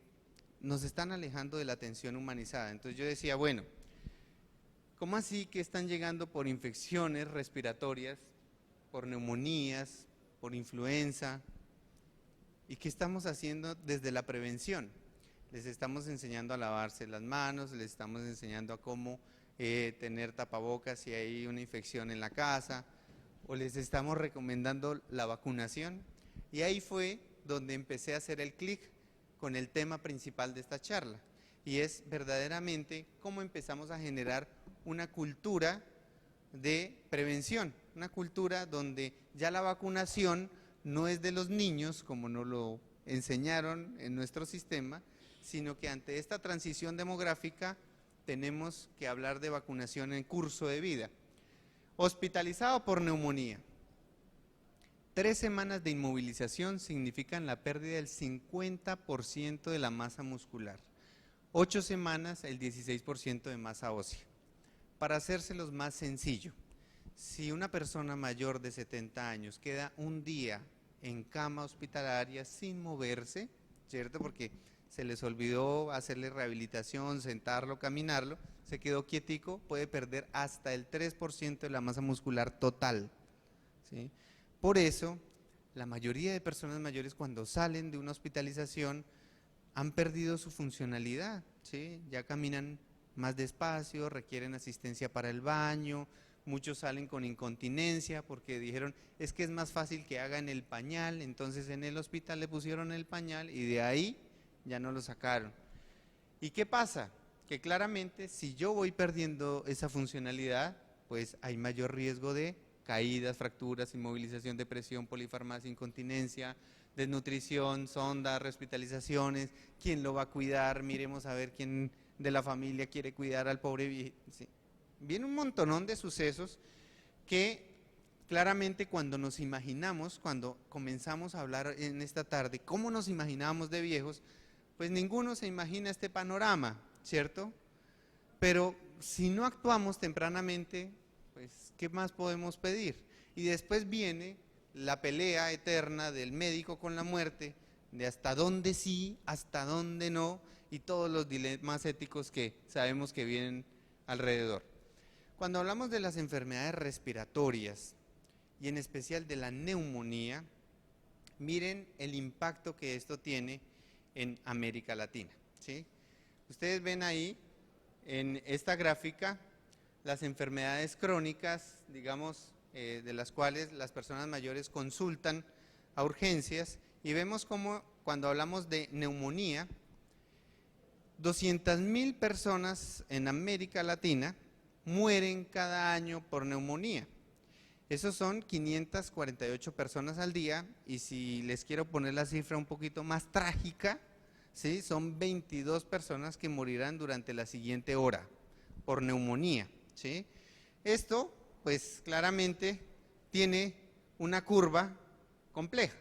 nos están alejando de la atención humanizada. Entonces yo decía, bueno, ¿cómo así que están llegando por infecciones respiratorias, por neumonías, por influenza? ¿Y qué estamos haciendo desde la prevención? Les estamos enseñando a lavarse las manos, les estamos enseñando a cómo tener tapabocas si hay una infección en la casa, o les estamos recomendando la vacunación. Y ahí fue donde empecé a hacer el clic con el tema principal de esta charla, y es verdaderamente cómo empezamos a generar una cultura de prevención, una cultura donde ya la vacunación no es de los niños, como nos lo enseñaron en nuestro sistema, sino que ante esta transición demográfica tenemos que hablar de vacunación en curso de vida. Hospitalizado por neumonía. 3 semanas de inmovilización significan la pérdida del 50% de la masa muscular. 8 semanas, el 16% de masa ósea. Para hacérselos más sencillo, si una persona mayor de 70 años queda un día en cama hospitalaria sin moverse, ¿cierto? Porque se les olvidó hacerle rehabilitación, sentarlo, caminarlo, se quedó quietico, puede perder hasta el 3% de la masa muscular total, ¿sí? Por eso, la mayoría de personas mayores cuando salen de una hospitalización han perdido su funcionalidad, ¿sí? Ya caminan más despacio, requieren asistencia para el baño, muchos salen con incontinencia porque dijeron, es que es más fácil que hagan el pañal, entonces en el hospital le pusieron el pañal y de ahí ya no lo sacaron. ¿Y qué pasa? Que claramente si yo voy perdiendo esa funcionalidad, pues hay mayor riesgo de caídas, fracturas, inmovilización, depresión, polifarmacia, incontinencia, desnutrición, sonda, rehospitalizaciones, ¿quién lo va a cuidar? Miremos a ver quién de la familia quiere cuidar al pobre viejito. Sí. Viene un montonón de sucesos que claramente cuando nos imaginamos, cuando comenzamos a hablar en esta tarde, cómo nos imaginábamos de viejos, pues ninguno se imagina este panorama, ¿cierto? Pero si no actuamos tempranamente, pues ¿qué más podemos pedir? Y después viene la pelea eterna del médico con la muerte, de hasta dónde sí, hasta dónde no, y todos los dilemas éticos que sabemos que vienen alrededor. Cuando hablamos de las enfermedades respiratorias, y en especial de la neumonía, miren el impacto que esto tiene en América Latina, ¿sí? Ustedes ven ahí en esta gráfica las enfermedades crónicas, digamos, de las cuales las personas mayores consultan a urgencias, y vemos como cuando hablamos de neumonía, 200.000 personas en América Latina mueren cada año por neumonía. Esos son 548 personas al día, y si les quiero poner la cifra un poquito más trágica, ¿sí? Son 22 personas que morirán durante la siguiente hora por neumonía, ¿sí? Esto, pues claramente tiene una curva compleja,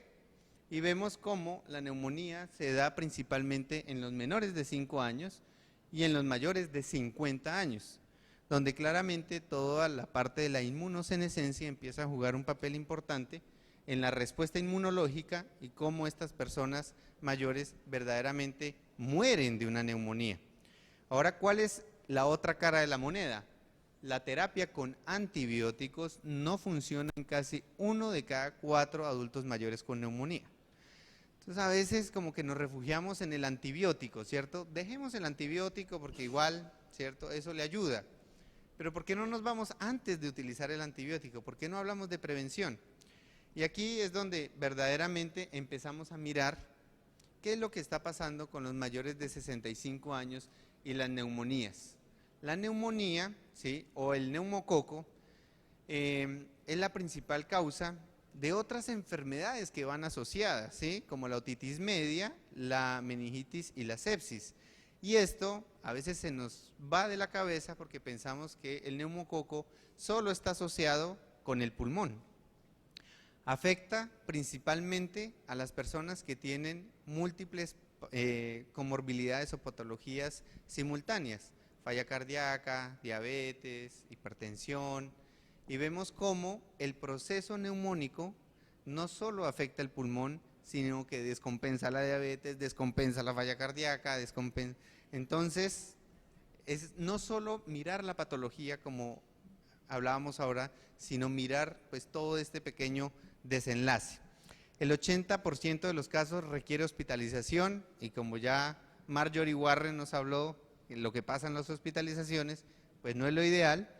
y vemos cómo la neumonía se da principalmente en los menores de 5 años y en los mayores de 50 años, donde claramente toda la parte de la inmunosenescencia empieza a jugar un papel importante en la respuesta inmunológica y cómo estas personas mayores verdaderamente mueren de una neumonía. Ahora, ¿cuál es la otra cara de la moneda? La terapia con antibióticos no funciona en casi 1 de cada 4 adultos mayores con neumonía. Entonces, a veces como que nos refugiamos en el antibiótico, ¿cierto? Dejemos el antibiótico porque igual, ¿cierto? Eso le ayuda. Pero ¿por qué no nos vamos antes de utilizar el antibiótico? ¿Por qué no hablamos de prevención? Y aquí es donde verdaderamente empezamos a mirar qué es lo que está pasando con los mayores de 65 años y las neumonías. La neumonía, ¿sí? O el neumococo, es la principal causa de otras enfermedades que van asociadas, ¿sí? Como la otitis media, la meningitis y la sepsis. Y esto a veces se nos va de la cabeza porque pensamos que el neumococo solo está asociado con el pulmón. Afecta principalmente a las personas que tienen múltiples comorbilidades o patologías simultáneas, falla cardíaca, diabetes, hipertensión, y vemos cómo el proceso neumónico no solo afecta el pulmón, sino que descompensa la diabetes, descompensa la falla cardíaca, entonces es no solo mirar la patología como hablábamos ahora, sino mirar pues todo este pequeño desenlace. El 80% de los casos requiere hospitalización y como ya Marjorie Warren nos habló de lo que pasa en las hospitalizaciones, pues no es lo ideal.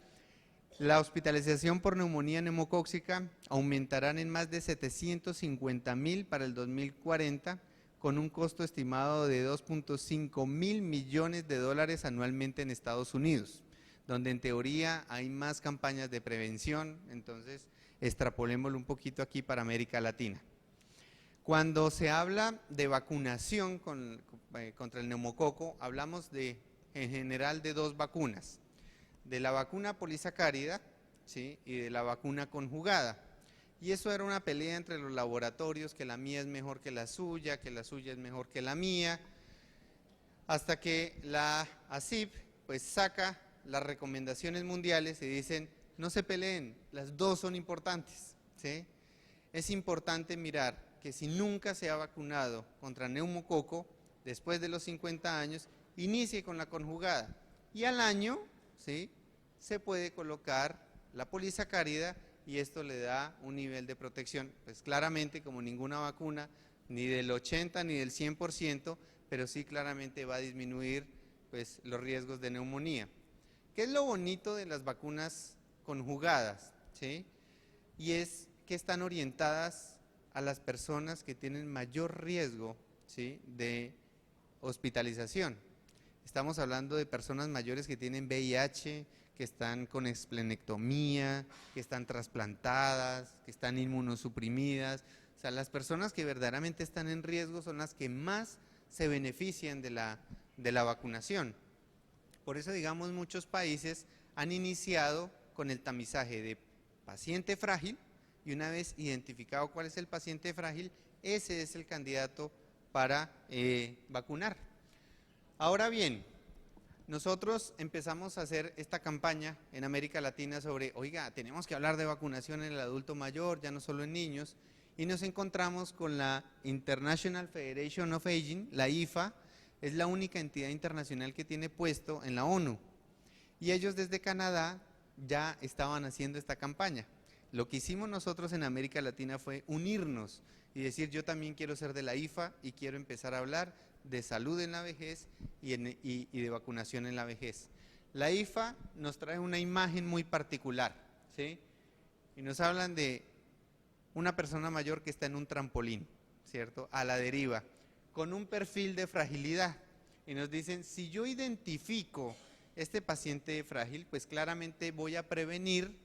La hospitalización por neumonía neumocóxica aumentarán en más de 750,000 para el 2040, con un costo estimado de 2.5 mil millones de dólares anualmente en Estados Unidos, donde en teoría hay más campañas de prevención, entonces extrapolémoslo un poquito aquí para América Latina. Cuando se habla de vacunación contra el neumococo, hablamos en general de dos vacunas, de la vacuna polisacárida, ¿sí?, y de la vacuna conjugada. Y eso era una pelea entre los laboratorios, que la mía es mejor que la suya es mejor que la mía, hasta que la ACIP pues saca las recomendaciones mundiales y dicen, no se peleen, las dos son importantes, ¿sí? Es importante mirar que si nunca se ha vacunado contra neumococo, después de los 50 años, inicie con la conjugada. Y al año, ¿sí?, se puede colocar la polisacárida y esto le da un nivel de protección, pues claramente como ninguna vacuna, ni del 80 ni del 100%, pero sí claramente va a disminuir pues los riesgos de neumonía. ¿Qué es lo bonito de las vacunas conjugadas? ¿Sí? Y es que están orientadas a las personas que tienen mayor riesgo, ¿sí?, de hospitalización. Estamos hablando de personas mayores que tienen VIH, que están con esplenectomía, que están trasplantadas, que están inmunosuprimidas. O sea, las personas que verdaderamente están en riesgo son las que más se benefician de la vacunación. Por eso, digamos, muchos países han iniciado con el tamizaje de paciente frágil y una vez identificado cuál es el paciente frágil, ese es el candidato para vacunar. Ahora bien, nosotros empezamos a hacer esta campaña en América Latina sobre, oiga, tenemos que hablar de vacunación en el adulto mayor, ya no solo en niños, y nos encontramos con la International Federation of Aging, la IFA, es la única entidad internacional que tiene puesto en la ONU, y ellos desde Canadá ya estaban haciendo esta campaña. Lo que hicimos nosotros en América Latina fue unirnos y decir, yo también quiero ser de la IFA y quiero empezar a hablar de salud en la vejez y de vacunación en la vejez. La IFA nos trae una imagen muy particular, ¿sí?, y nos hablan de una persona mayor que está en un trampolín, ¿cierto?, a la deriva, con un perfil de fragilidad, y nos dicen, si yo identifico este paciente frágil, pues claramente voy a prevenir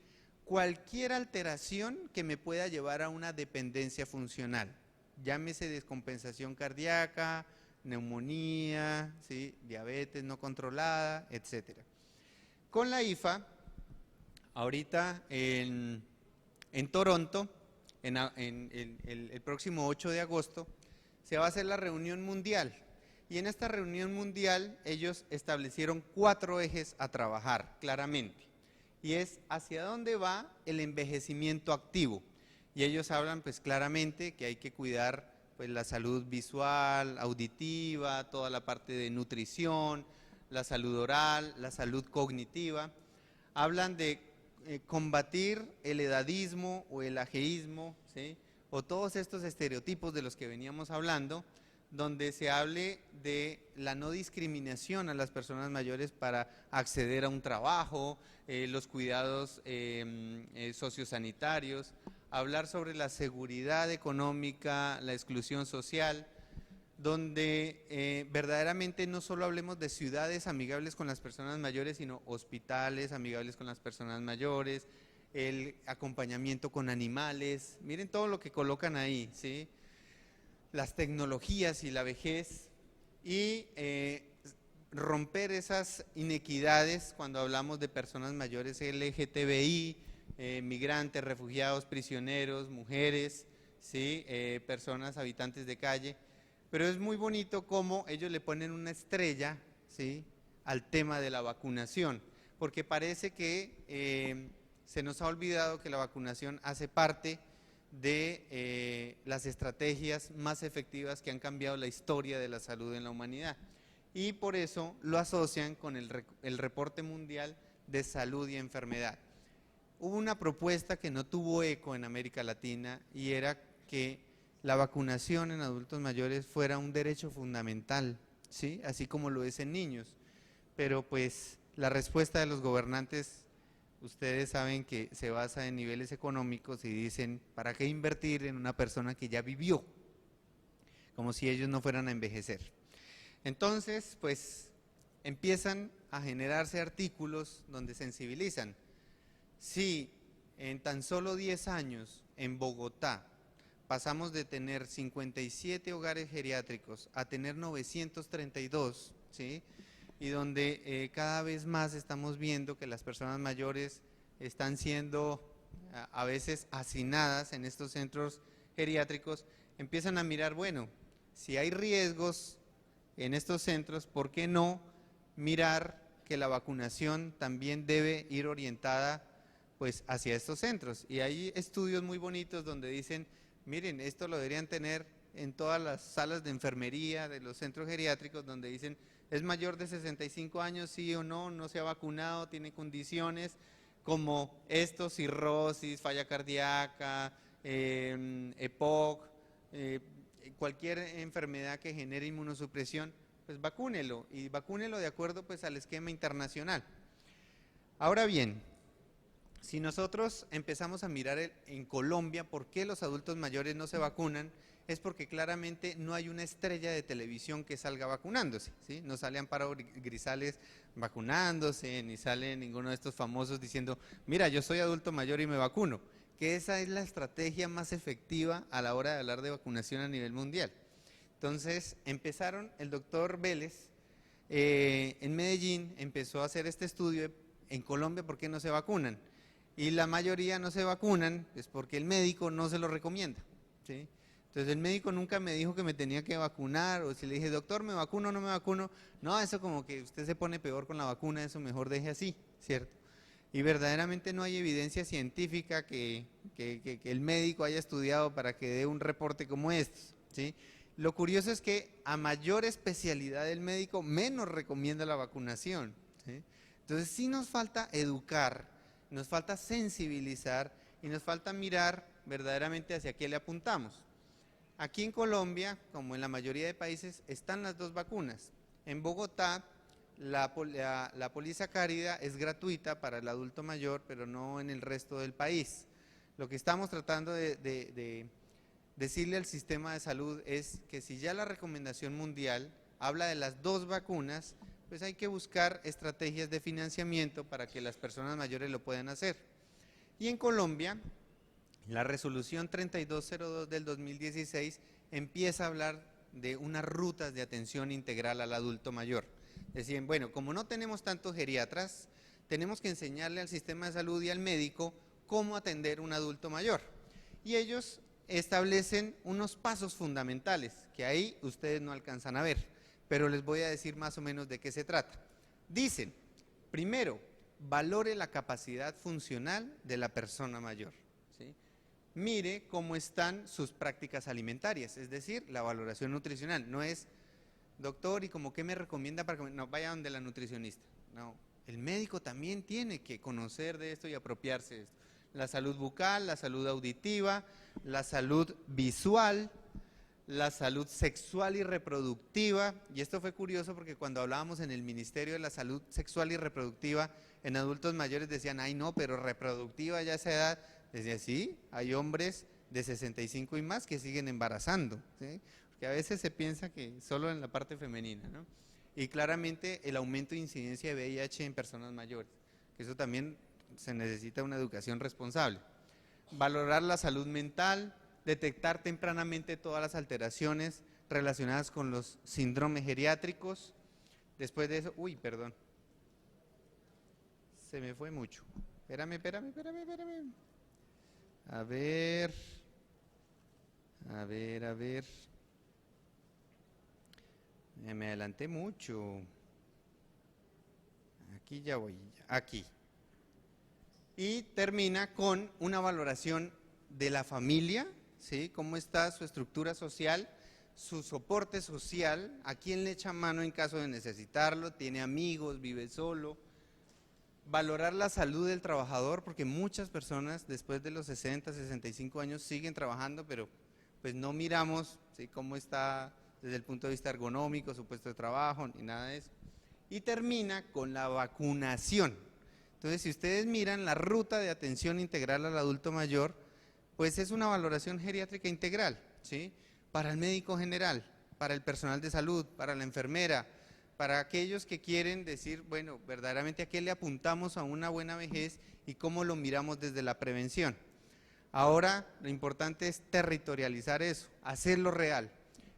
cualquier alteración que me pueda llevar a una dependencia funcional, llámese descompensación cardíaca, neumonía, ¿sí?, diabetes no controlada, etcétera. Con la IFA, ahorita en Toronto, el próximo 8 de agosto, se va a hacer la reunión mundial. Y en esta reunión mundial ellos establecieron 4 ejes a trabajar claramente. Y es hacia dónde va el envejecimiento activo. Y ellos hablan pues claramente que hay que cuidar pues la salud visual, auditiva, toda la parte de nutrición, la salud oral, la salud cognitiva. Hablan de combatir el edadismo o el ageísmo, ¿sí?, o todos estos estereotipos de los que veníamos hablando, donde se hable de la no discriminación a las personas mayores para acceder a un trabajo, los cuidados sociosanitarios, hablar sobre la seguridad económica, la exclusión social, donde verdaderamente no solo hablemos de ciudades amigables con las personas mayores, sino hospitales amigables con las personas mayores, el acompañamiento con animales, miren todo lo que colocan ahí, ¿sí?, las tecnologías y la vejez, y romper esas inequidades cuando hablamos de personas mayores LGTBI, migrantes, refugiados, prisioneros, mujeres, ¿sí?, personas habitantes de calle. Pero es muy bonito cómo ellos le ponen una estrella, ¿sí?, al tema de la vacunación, porque parece que se nos ha olvidado que la vacunación hace parte de las estrategias más efectivas que han cambiado la historia de la salud en la humanidad. Y por eso lo asocian con el reporte mundial de salud y enfermedad. Hubo una propuesta que no tuvo eco en América Latina y era que la vacunación en adultos mayores fuera un derecho fundamental, ¿sí? Así como lo es en niños. Pero pues la respuesta de los gobernantes, ustedes saben que se basa en niveles económicos y dicen, ¿para qué invertir en una persona que ya vivió? Como si ellos no fueran a envejecer. Entonces, pues empiezan a generarse artículos donde sensibilizan. Si en tan solo 10 años en Bogotá pasamos de tener 57 hogares geriátricos a tener 932, ¿sí? Y donde cada vez más estamos viendo que las personas mayores están siendo a veces hacinadas en estos centros geriátricos, empiezan a mirar, bueno, si hay riesgos en estos centros, ¿por qué no mirar que la vacunación también debe ir orientada pues hacia estos centros? Y hay estudios muy bonitos donde dicen, miren, esto lo deberían tener en todas las salas de enfermería de los centros geriátricos, donde dicen, es mayor de 65 años, sí o no, no se ha vacunado, tiene condiciones como esto, cirrosis, falla cardíaca, EPOC, cualquier enfermedad que genere inmunosupresión, pues vacúnelo, y vacúnelo de acuerdo pues al esquema internacional. Ahora bien, si nosotros empezamos a mirar en Colombia por qué los adultos mayores no se vacunan, es porque claramente no hay una estrella de televisión que salga vacunándose, ¿sí? No sale Amparo Grisales vacunándose, ni sale ninguno de estos famosos diciendo, mira, yo soy adulto mayor y me vacuno, que esa es la estrategia más efectiva a la hora de hablar de vacunación a nivel mundial. Entonces empezaron, el doctor Vélez en Medellín empezó a hacer este estudio en Colombia, ¿por qué no se vacunan? Y la mayoría no se vacunan, es porque el médico no se lo recomienda, ¿sí? Entonces el médico nunca me dijo que me tenía que vacunar, o si le dije, doctor, ¿me vacuno o no me vacuno? No, eso como que usted se pone peor con la vacuna, eso mejor deje así, ¿cierto? Y verdaderamente no hay evidencia científica que el médico haya estudiado para que dé un reporte como estos, ¿sí? Lo curioso es que a mayor especialidad del médico, menos recomienda la vacunación, ¿sí? Entonces sí nos falta educar, nos falta sensibilizar y nos falta mirar verdaderamente hacia qué le apuntamos. Aquí en Colombia, como en la mayoría de países, están las dos vacunas. En Bogotá, la polisacárida es gratuita para el adulto mayor, pero no en el resto del país. Lo que estamos tratando de decirle al sistema de salud es que si ya la recomendación mundial habla de las dos vacunas, pues hay que buscar estrategias de financiamiento para que las personas mayores lo puedan hacer. Y en Colombia, la resolución 3202 del 2016 empieza a hablar de unas rutas de atención integral al adulto mayor. Decían, bueno, como no tenemos tantos geriatras, tenemos que enseñarle al sistema de salud y al médico cómo atender un adulto mayor. Y ellos establecen unos pasos fundamentales, que ahí ustedes no alcanzan a ver, pero les voy a decir más o menos de qué se trata. Dicen, primero, valore la capacidad funcional de la persona mayor, ¿sí? Mire cómo están sus prácticas alimentarias, es decir, la valoración nutricional. No es, doctor, ¿y cómo qué me recomienda para comer? No, vaya donde la nutricionista. No, el médico también tiene que conocer de esto y apropiarse de esto. La salud bucal, la salud auditiva, la salud visual, la salud sexual y reproductiva. Y esto fue curioso porque cuando hablábamos en el Ministerio de la Salud Sexual y Reproductiva, en adultos mayores decían, ay no, pero reproductiva ya a esa edad. Decía, sí, hay hombres de 65 y más que siguen embarazando, ¿sí? Porque a veces se piensa que solo en la parte femenina, ¿no? Y claramente el aumento de incidencia de VIH en personas mayores, que eso también se necesita una educación responsable. Valorar la salud mental, detectar tempranamente todas las alteraciones relacionadas con los síndromes geriátricos. Después de eso, uy, perdón, se me fue mucho. Espérame. A ver. Me adelanté mucho. aquí ya voy, aquí. Y termina con una valoración de la familia, ¿sí? Cómo está su estructura social, su soporte social, a quién le echa mano en caso de necesitarlo, tiene amigos, vive solo. Valorar la salud del trabajador, porque muchas personas después de los 60, 65 años siguen trabajando, pero pues no miramos, ¿sí?, cómo está desde el punto de vista ergonómico, su puesto de trabajo, ni nada de eso. Y termina con la vacunación. Entonces, si ustedes miran la ruta de atención integral al adulto mayor, pues es una valoración geriátrica integral, ¿sí?, para el médico general, para el personal de salud, para la enfermera, para aquellos que quieren decir, bueno, verdaderamente a qué le apuntamos a una buena vejez y cómo lo miramos desde la prevención. Ahora, lo importante es territorializar eso, hacerlo real.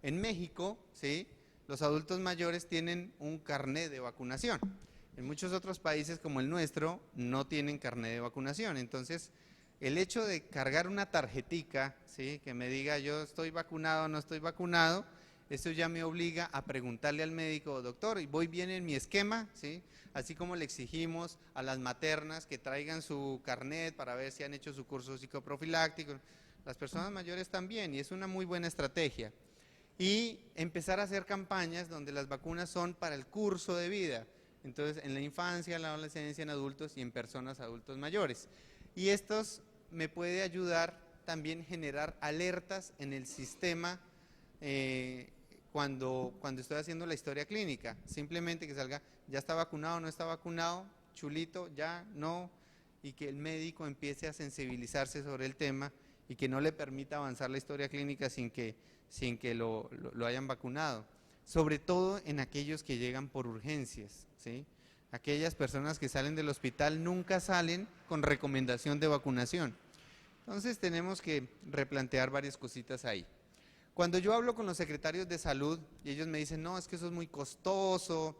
En México, ¿sí?, los adultos mayores tienen un carnet de vacunación. En muchos otros países como el nuestro no tienen carnet de vacunación. Entonces, el hecho de cargar una tarjetica, ¿sí?, que me diga yo estoy vacunado o no estoy vacunado, eso ya me obliga a preguntarle al médico, doctor, ¿y voy bien en mi esquema? ¿Sí? Así como le exigimos a las maternas que traigan su carnet para ver si han hecho su curso psicoprofiláctico, las personas mayores también, y es una muy buena estrategia. Y empezar a hacer campañas donde las vacunas son para el curso de vida, entonces en la infancia, en la adolescencia, en adultos y en personas adultos mayores. Y estos me puede ayudar también generar alertas en el sistema cuando estoy haciendo la historia clínica, simplemente que salga, ya está vacunado, no está vacunado, chulito, ya, no, y que el médico empiece a sensibilizarse sobre el tema y que no le permita avanzar la historia clínica sin que lo hayan vacunado, sobre todo en aquellos que llegan por urgencias, ¿sí? Aquellas personas que salen del hospital nunca salen con recomendación de vacunación. Entonces tenemos que replantear varias cositas ahí. Cuando yo hablo con los secretarios de salud y ellos me dicen, no, es que eso es muy costoso,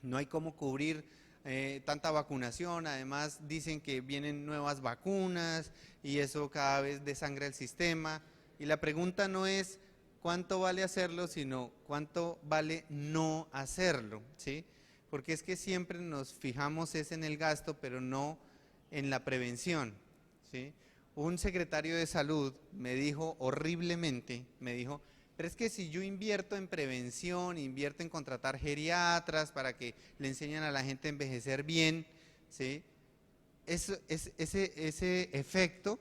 no hay cómo cubrir tanta vacunación, además dicen que vienen nuevas vacunas y eso cada vez desangra el sistema. Y la pregunta no es cuánto vale hacerlo, sino cuánto vale no hacerlo, ¿sí? Porque es que siempre nos fijamos es en el gasto, pero no en la prevención, ¿sí? Un secretario de salud me dijo horriblemente, me dijo, pero es que si yo invierto en prevención, invierto en contratar geriatras para que le enseñen a la gente a envejecer bien, ¿sí?, ese efecto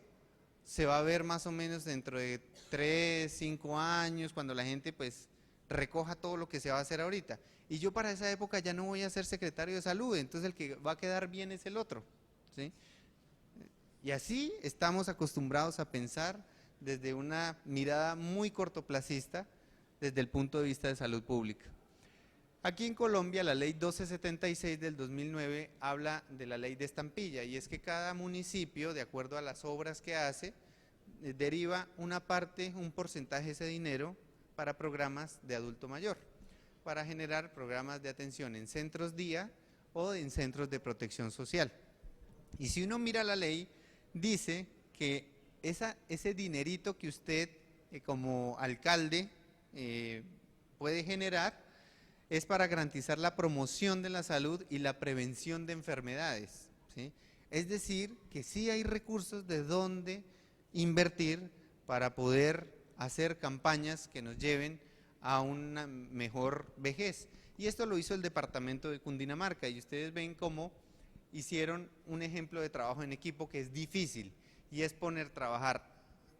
se va a ver más o menos dentro de 3, 5 años, cuando la gente pues recoja todo lo que se va a hacer ahorita. Y yo para esa época ya no voy a ser secretario de salud, entonces el que va a quedar bien es el otro, ¿sí? Y así estamos acostumbrados a pensar desde una mirada muy cortoplacista desde el punto de vista de salud pública. Aquí en Colombia la ley 1276 del 2009 habla de la ley de estampilla, y es que cada municipio, de acuerdo a las obras que hace, deriva una parte, un porcentaje de ese dinero para programas de adulto mayor, para generar programas de atención en centros día o en centros de protección social. Y si uno mira la ley, dice que ese dinerito que usted como alcalde puede generar es para garantizar la promoción de la salud y la prevención de enfermedades, ¿sí? Es decir, que sí hay recursos de donde invertir para poder hacer campañas que nos lleven a una mejor vejez. Y esto lo hizo el departamento de Cundinamarca, y ustedes ven cómo hicieron un ejemplo de trabajo en equipo que es difícil, y es trabajar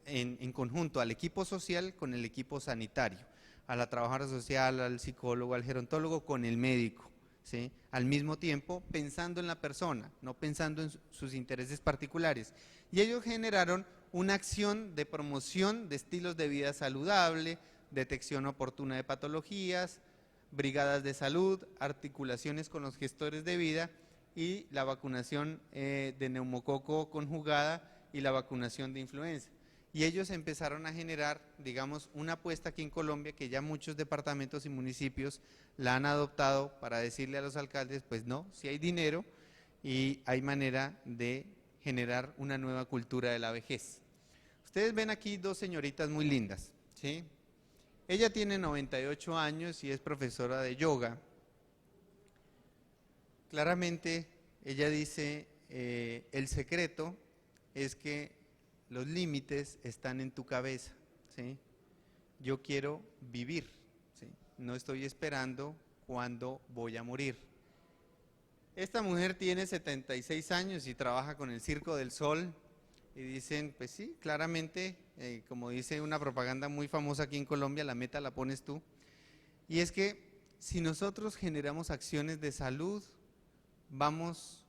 en conjunto al equipo social con el equipo sanitario, a la trabajadora social, al psicólogo, al gerontólogo con el médico, ¿sí?, al mismo tiempo pensando en la persona, no pensando en sus intereses particulares. Y ellos generaron una acción de promoción de estilos de vida saludable, detección oportuna de patologías, brigadas de salud, articulaciones con los gestores de vida y la vacunación de neumococo conjugada y la vacunación de influenza. Y ellos empezaron a generar, digamos, una apuesta aquí en Colombia que ya muchos departamentos y municipios la han adoptado para decirle a los alcaldes, pues no, si hay dinero y hay manera de generar una nueva cultura de la vejez. Ustedes ven aquí dos señoritas muy lindas, ¿sí? Ella tiene 98 años y es profesora de yoga. Claramente ella dice, el secreto es que los límites están en tu cabeza, ¿sí? Yo quiero vivir, ¿sí? No estoy esperando cuándo voy a morir. Esta mujer tiene 76 años y trabaja con el Circo del Sol y dicen, pues sí, claramente, como dice una propaganda muy famosa aquí en Colombia, la meta la pones tú. Y es que si nosotros generamos acciones de salud, vamos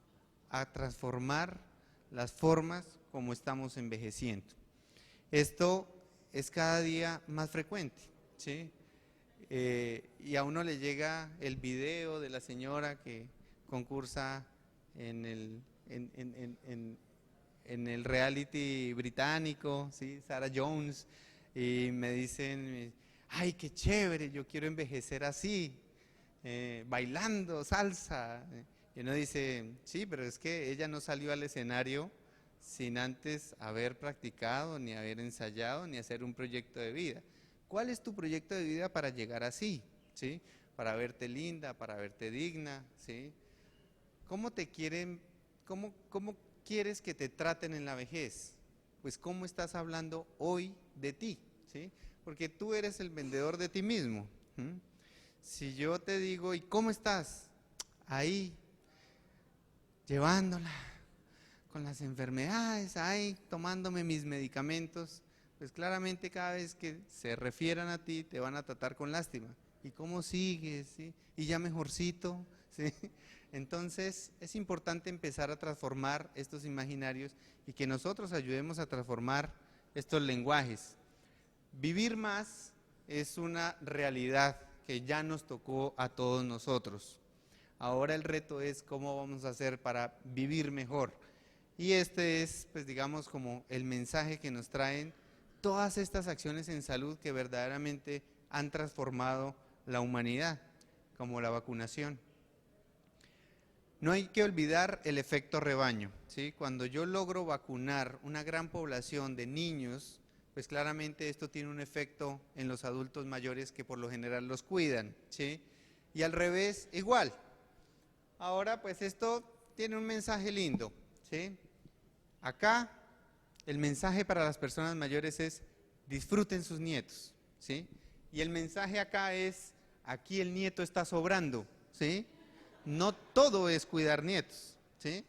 a transformar las formas como estamos envejeciendo. Esto es cada día más frecuente, ¿sí? Y a uno le llega el video de la señora que concursa en el reality británico, ¿sí? Sarah Jones, y me dicen, ay, qué chévere, yo quiero envejecer así, bailando salsa. Y uno dice, sí, pero es que ella no salió al escenario sin antes haber practicado, ni haber ensayado, ni hacer un proyecto de vida. ¿Cuál es tu proyecto de vida para llegar así? ¿Sí? Para verte linda, para verte digna, ¿sí? ¿Cómo te quieren, cómo quieres que te traten en la vejez? Pues cómo estás hablando hoy de ti, ¿sí? Porque tú eres el vendedor de ti mismo. Si yo te digo, ¿y cómo estás? Ahí, llevándola con las enfermedades, ahí tomándome mis medicamentos, pues claramente cada vez que se refieran a ti te van a tratar con lástima. ¿Y cómo sigues? ¿Sí? ¿Y ya mejorcito? ¿Sí? Entonces es importante empezar a transformar estos imaginarios y que nosotros ayudemos a transformar estos lenguajes. Vivir más es una realidad que ya nos tocó a todos nosotros. Ahora el reto es cómo vamos a hacer para vivir mejor. Y este es, pues digamos, como el mensaje que nos traen todas estas acciones en salud que verdaderamente han transformado la humanidad, como la vacunación. No hay que olvidar el efecto rebaño, ¿sí? Cuando yo logro vacunar una gran población de niños, pues claramente esto tiene un efecto en los adultos mayores que por lo general los cuidan, ¿sí? Y al revés, igual. Ahora, pues esto tiene un mensaje lindo, ¿sí? Acá, el mensaje para las personas mayores es disfruten sus nietos, ¿sí? Y el mensaje acá es, aquí el nieto está sobrando, ¿sí? No todo es cuidar nietos, ¿sí?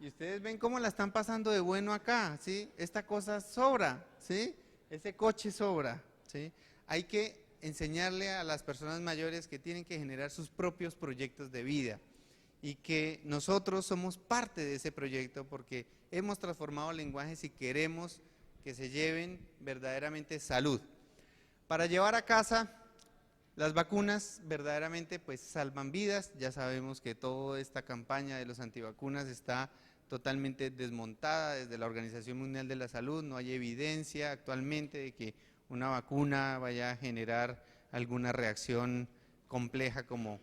Y ustedes ven cómo la están pasando de bueno acá, ¿sí? Esta cosa sobra, ¿sí? Ese coche sobra, ¿sí? Hay que enseñarle a las personas mayores que tienen que generar sus propios proyectos de vida y que nosotros somos parte de ese proyecto porque hemos transformado lenguajes y queremos que se lleven verdaderamente salud. Para llevar a casa las vacunas verdaderamente pues salvan vidas. Ya sabemos que toda esta campaña de los antivacunas está totalmente desmontada desde la Organización Mundial de la Salud. No hay evidencia actualmente de que una vacuna vaya a generar alguna reacción compleja como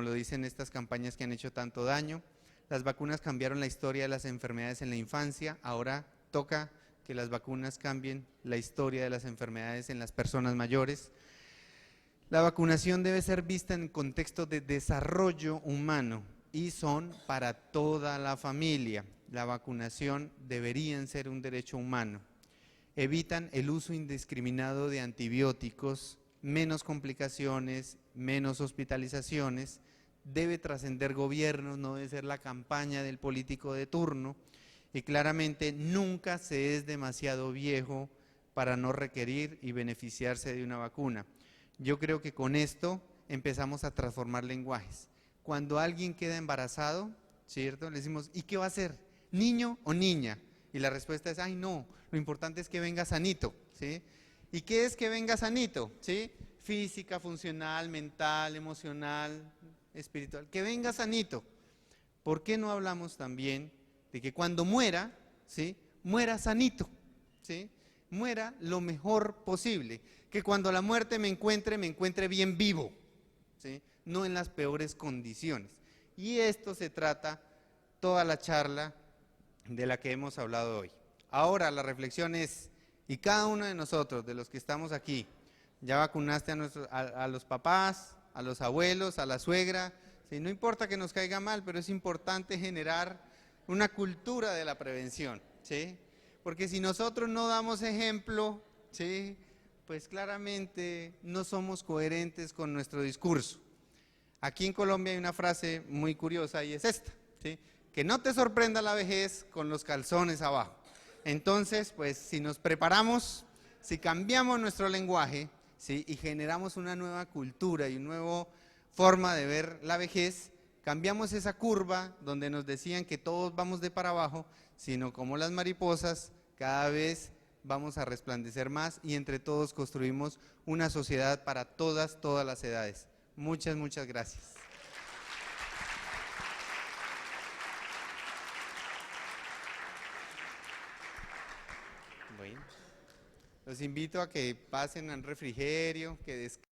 lo dicen estas campañas que han hecho tanto daño. Las vacunas cambiaron la historia de las enfermedades en la infancia, ahora toca que las vacunas cambien la historia de las enfermedades en las personas mayores. La vacunación debe ser vista en contexto de desarrollo humano y son para toda la familia. La vacunación debería ser un derecho humano. Evitan el uso indiscriminado de antibióticos, menos complicaciones, menos hospitalizaciones, debe trascender gobiernos, no debe ser la campaña del político de turno y claramente nunca se es demasiado viejo para no requerir y beneficiarse de una vacuna. Yo creo que con esto empezamos a transformar lenguajes. Cuando alguien queda embarazado, ¿cierto? Le decimos, ¿y qué va a ser? ¿Niño o niña? Y la respuesta es, ay no, lo importante es que venga sanito, ¿sí? ¿Y qué es que venga sanito? ¿Sí? Física, funcional, mental, emocional, espiritual, que venga sanito. ¿Por qué no hablamos también de que cuando muera, ¿sí? Muera sanito, ¿sí? Muera lo mejor posible, que cuando la muerte me encuentre bien vivo, ¿sí? No en las peores condiciones. Y esto se trata toda la charla de la que hemos hablado hoy. Ahora la reflexión es, y cada uno de nosotros, de los que estamos aquí, ya vacunaste a los papás, a los abuelos, a la suegra, ¿sí? No importa que nos caiga mal, pero es importante generar una cultura de la prevención, ¿sí? Porque si nosotros no damos ejemplo, ¿sí? Pues claramente no somos coherentes con nuestro discurso. Aquí en Colombia hay una frase muy curiosa y es esta, ¿sí? Que no te sorprenda la vejez con los calzones abajo. Entonces, pues si nos preparamos, si cambiamos nuestro lenguaje, ¿sí? Y generamos una nueva cultura y una nueva forma de ver la vejez, cambiamos esa curva donde nos decían que todos vamos de para abajo, sino como las mariposas, cada vez vamos a resplandecer más y entre todos construimos una sociedad para todas las edades. Muchas, muchas gracias. Bueno, los invito a que pasen al refrigerio, que descansen.